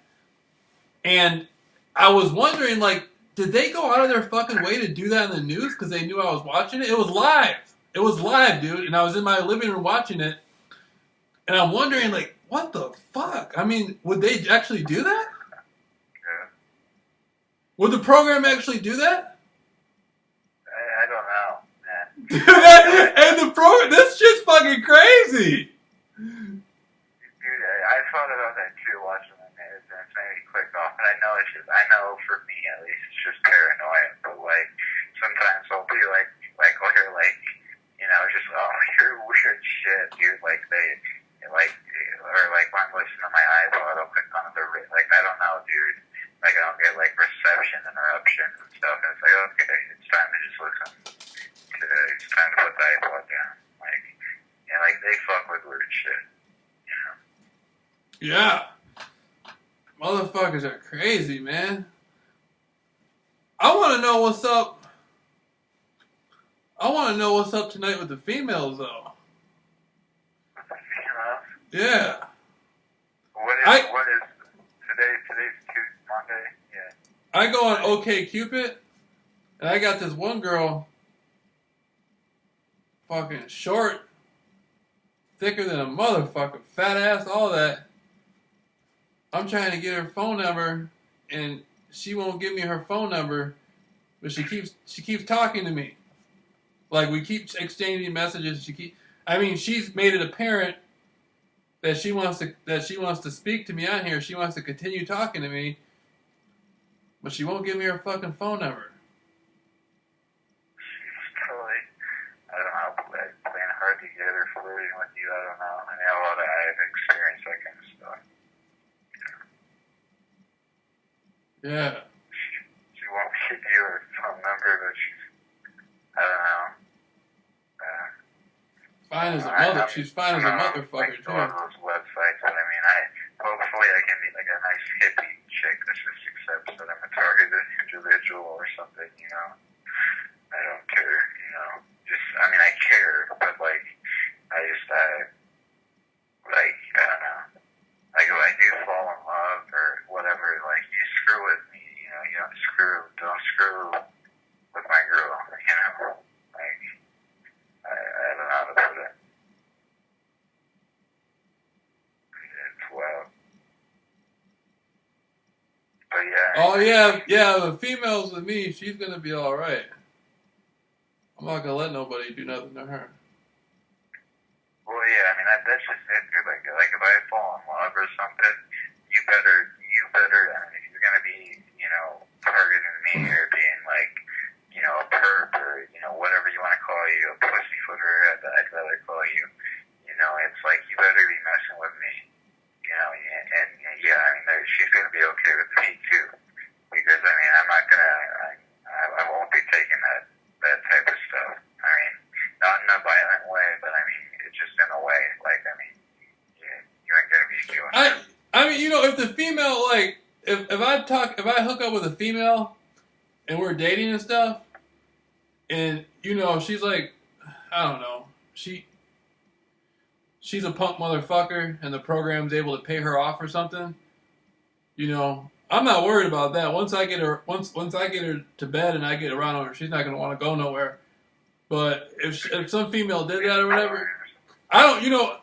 And I was wondering, like, did they go out of their fucking way to do that in the news because they knew I was watching it? It was live. It was live, dude, and I was in my living room watching it, and I'm wondering, like, what the fuck? I mean, would they actually do that?
Yeah.
Would the program actually do that?
I don't know, man.
And this shit's fucking crazy.
Dude, I thought about that too, watching the news, and it's made me click off. And I know for me at least, it's just paranoia. But like, sometimes I'll be like, I'll hear like, you know, just hear weird shit, dude. Like or like when I'm listening to my iPod, I'll click on like I don't know, dude. Like I don't get like reception interruptions and stuff. And it's like, okay, it's time to just listen. It's time to put the iPod down. Like, yeah, like they fuck with weird shit. You know?
Yeah. Motherfuckers are crazy, man. I want to know what's up. I want to know what's up tonight with the females, though. Yeah.
What is today? Today's Tuesday, Monday. Yeah.
I go on OkCupid, and I got this one girl, fucking short, thicker than a motherfucker, fat ass, all that. I'm trying to get her phone number, and she won't give me her phone number, but she keeps talking to me. Like, we keep exchanging messages. She's made it apparent that she wants to speak to me on here. She wants to continue talking to me, but she won't give me her fucking phone number.
She's probably, I don't know, playing hard to get or flirting with you. I don't know. I mean, I have experienced that kind of stuff.
Yeah.
She won't give you her phone number, but I don't know.
Fine as a mother. She's fine as a motherfucker, too.
On those websites, but I mean, hopefully I can be like a nice hippie chick that just accepts that I'm a targeted individual or something, you know. I don't care, you know. I care, but like, I don't know. Like, if I do fall in love or whatever, like, you screw with me, you know, don't screw with my girl, you know. Like,
Oh yeah, the females with me, she's gonna be all right. I'm not gonna let nobody do nothing to her.
Well, yeah, I mean that's just it, dude. Like if I fall in love or something, I mean, if you're gonna be, targeting me or being like, a perp or whatever you want to call you, a pussyfooter, I'd rather call you. It's like you better be messing with me. And yeah, I mean, she's gonna be okay with me too, because I mean, I'm not gonna, I won't be taking that type of stuff. I mean, not in a violent way, but I mean, it's just in a way. Like, I mean, you ain't gonna be doing that.
I mean, if the female, like, if I hook up with a female and we're dating and stuff, and she's like, I don't know, she's a punk motherfucker, and the program's able to pay her off or something, I'm not worried about that. Once I get her to bed and I get around her, she's not gonna want to go nowhere. But if some female did that or whatever, I don't,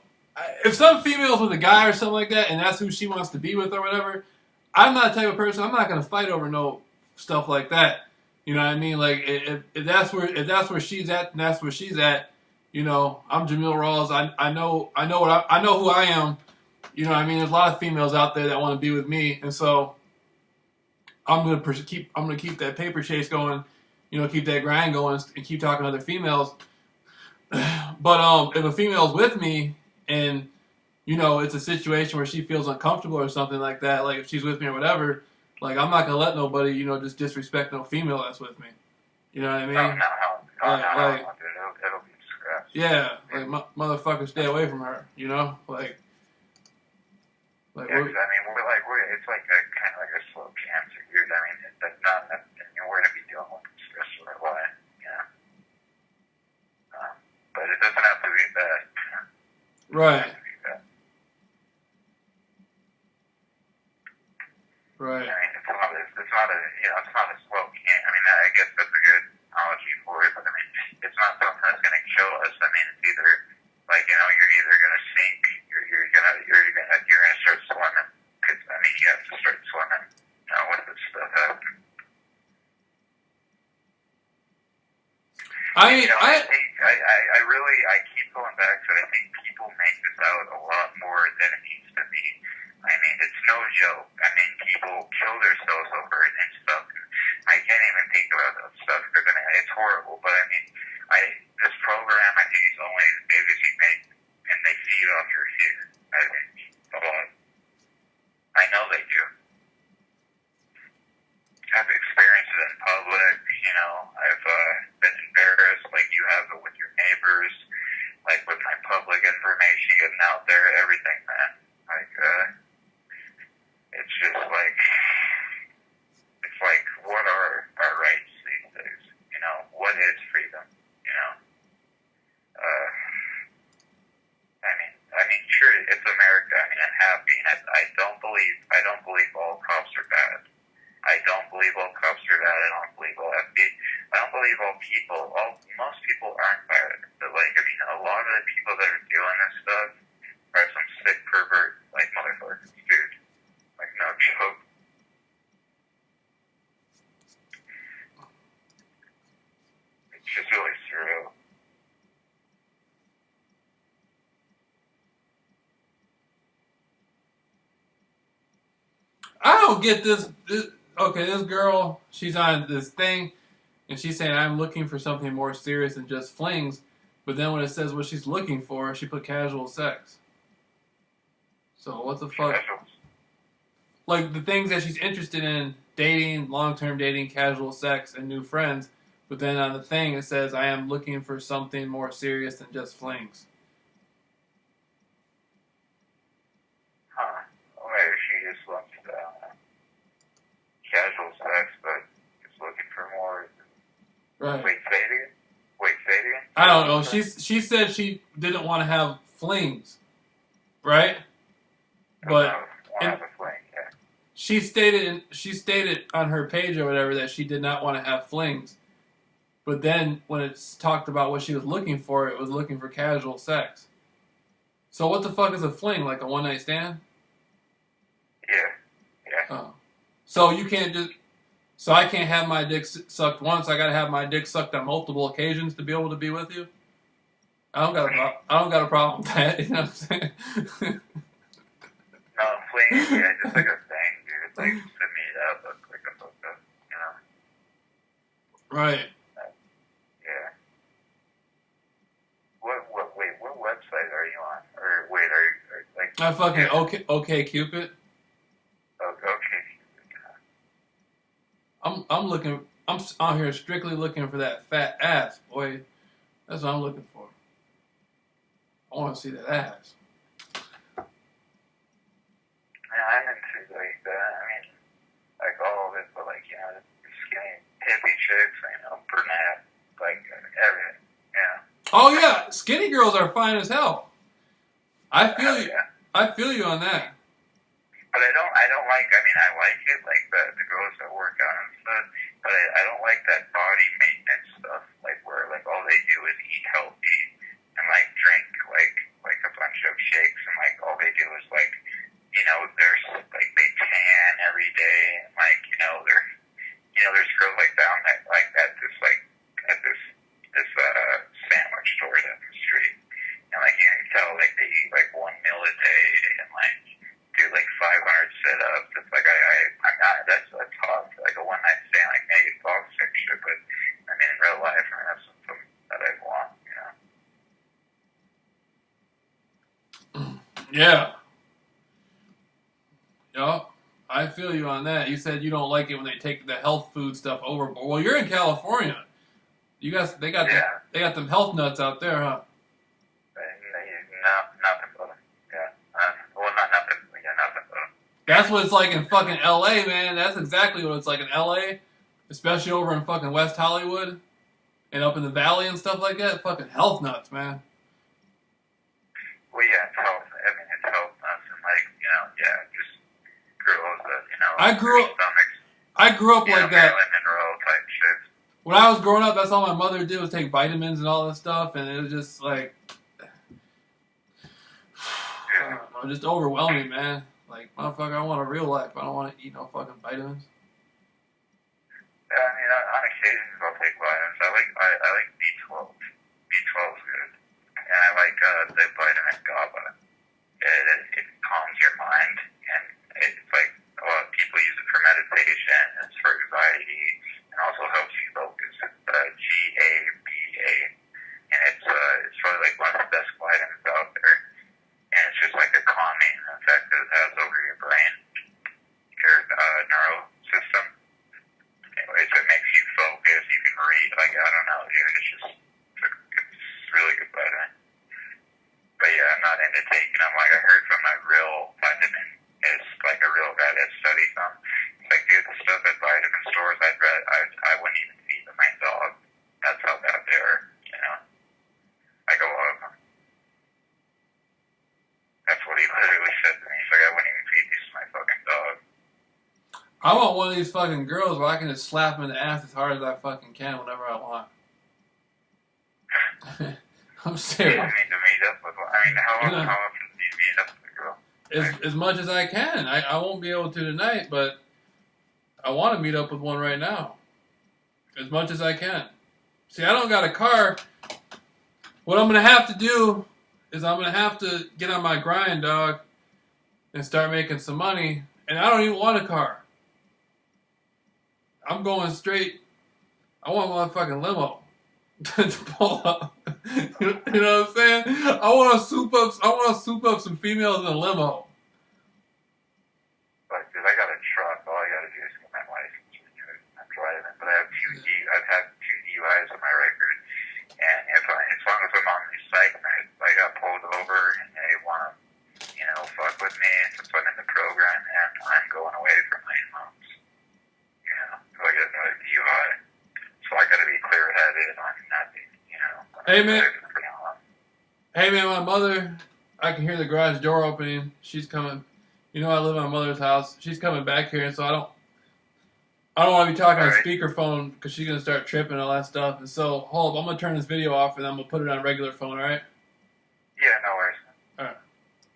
if some female's with a guy or something like that, and that's who she wants to be with or whatever, I'm not the type of person. I'm not gonna fight over no stuff like that. You know what I mean? Like if that's where she's at, and that's where she's at. I'm JAMEEL RAWLS. I know who I am. You know what I mean? There's a lot of females out there that want to be with me, and so I'm gonna keep that paper chase going. Keep that grind going, and keep talking to other females. But if a female's with me and it's a situation where she feels uncomfortable or something like that, like if she's with me or whatever, like I'm not gonna let nobody just disrespect no female that's with me. You know what I mean?
No. It'll be disgusting.
Yeah, like motherfucker, stay away from her. Like.
Yeah, I mean, it's like a kind of like a slow cancer, dude. I mean, that's not nothing we're gonna be dealing with stress right away. But it doesn't have to be bad.
Right. Right.
I mean, it's not a slow cancer. I mean, I guess that's a good analogy for it. But I mean, it's not something that's gonna kill us. I mean, it's either like you're either gonna sink, or you're gonna start swimming. Cause I mean, you have to start swimming. When this stuff happens.
I mean,
I keep going back to it. I think people make this out a lot more than it needs to be. I mean, it's no joke. I mean, people kill themselves over it and stuff. I can't even think about that stuff because I mean, it's horrible. But I mean, this program, I think, is only as big as you make, and they feed off your fear. I think a lot. I know they do. I've experienced it in public. I've been embarrassed, like you have it with your neighbors, like with my public information getting out there, everything, man. Like, it's just like, what are our rights these days? What is freedom? I mean, sure, it's America. I mean, and have been. I don't believe all cops are bad. I don't believe all cops are bad. I don't believe all FBI. I don't believe all people. Most people aren't bad. But like, I mean, a lot of the people that are doing this stuff are some sick pervert, like motherfuckers, dude. Like, no joke. It's just really surreal.
I don't get this. Okay, this girl, she's on this thing, and she's saying, I'm looking for something more serious than just flings. But then when it says what she's looking for, she put casual sex. So what the fuck? Like, the things that she's interested in, dating, long-term dating, casual sex, and new friends. But then on the thing, it says, I am looking for something more serious than just flings.
Huh. Well, maybe she just wants casual sex, but is looking for more.
Right.
Wait, say it again?
I don't know. She said she didn't want to have flings, right? But she stated on her page or whatever that she did not want to have flings. But then when it's talked about what she was looking for, it was looking for casual sex. So what the fuck is a fling? Like a one-night stand?
Yeah.
Oh. So you can't just. So I can't have my dick sucked once. I gotta have my dick sucked on multiple occasions to be able to be with you. I don't got a problem with that. You know what I'm saying?
No, please, yeah, just like a thing, dude. It's like to meet up, like a hookup, you know?
Right.
Yeah. Wait, what website are you on? Or wait, are you, like...
I fucking okay Cupid.
Okay.
I'm looking. I'm out here strictly looking for that fat ass, boy. That's what I'm looking for. I want to see that ass.
Yeah, I'm into like that. I mean, like all of it, but like, you know, skinny, hippie chicks, you know, brunette, like everything, yeah.
Oh yeah, skinny girls are fine as hell. I feel you.
Yeah.
I feel you on that.
But I don't like, I mean, I like it, like the girls that work out and stuff, but I don't like that body maintenance stuff, like where like all they do is eat healthy and like drink like a bunch of shakes and like all they do is like, you know, there's like they tan every day and like, you know, there's girls like down that like at this sandwich store down the street. And like you can tell like they eat like one meal a day and like do like 500 sit-ups. It's like I'm not, that's tough. Like a one night stand, like maybe toxic shit, but I mean in real life, I mean that's something that I want, you know.
Yeah. Yup. I feel you on that. You said you don't like it when they take the health food stuff overboard. Well, you're in California. You guys, they got them health nuts out there, huh?
No, nothing but them. Yeah. Well, not nothing. Yeah, nothing but them.
That's what it's like in fucking LA, man. That's exactly what it's like in LA, especially over in fucking West Hollywood and up in the valley and stuff like that. Fucking health nuts, man.
Well, yeah, it's health. I mean, it's health nuts and like, you know, yeah, just girls that, you know,
I grew up like that.
Marilyn Monroe type shit.
When I was growing up, that's all my mother did was take vitamins and all this stuff, and it was just like, I don't know, just overwhelming, man. Like, motherfucker, I want a real life. I don't want to eat no fucking vitamins.
Yeah, I mean, on occasions I'll take vitamins. I like B12. B12 is good. And I like the vitamin GABA. It calms your mind, and it's like a lot of people use it for meditation. It's for anxiety, and also helps you focus. It's GABA, and it's probably like one of the best vitamins out there. And it's just like a calming effect that it has over your brain, your neural system. Anyways, it makes you focus. You can read. Like, I don't know, dude. It's really good vitamin. But yeah, I'm not into taking them. Like I heard from a real vitamin, is like a real guy that studies them. It's like, dude, the stuff at vitamin stores, I wouldn't even feed to my dog. That's how bad they are, you know. Like a lot of them. That's what he literally said to me. He's like, I wouldn't even feed these to my fucking dog.
I want one of these fucking girls where I can just slap them in the ass as hard as I fucking can whenever I want. I'm serious.
I mean, to meet up with one. I mean, how often do you meet up with a girl?
As much as I can. I won't be able to tonight, but I want to meet up with one right now. As much as I can. See, I don't got a car. What I'm going to have to do is I'm going to have to get on my grind, dog, and start making some money. And I don't even want a car. I'm going straight. I want my fucking limo to pull up. You know what I'm saying? I want to soup up some females in a limo.
Like, dude, I got a truck. All I got to do is get my license renewed. I'm driving, but I've had two DUIs on my record. And as long as I'm on these sites and I got pulled over and they want to, you know, fuck with me since I'm in the program, and I'm going away for 9 months. You know, so I get another DUI. So I got to be clear-headed on nothing, you know.
Hey man, my mother, I can hear the garage door opening. She's coming. You know I live at my mother's house. She's coming back here, and so I don't want to be talking on speakerphone because she's going to start tripping and all that stuff. And so, hold up, I'm going to turn this video off and I'm going to put it on regular phone, alright?
Yeah, no worries.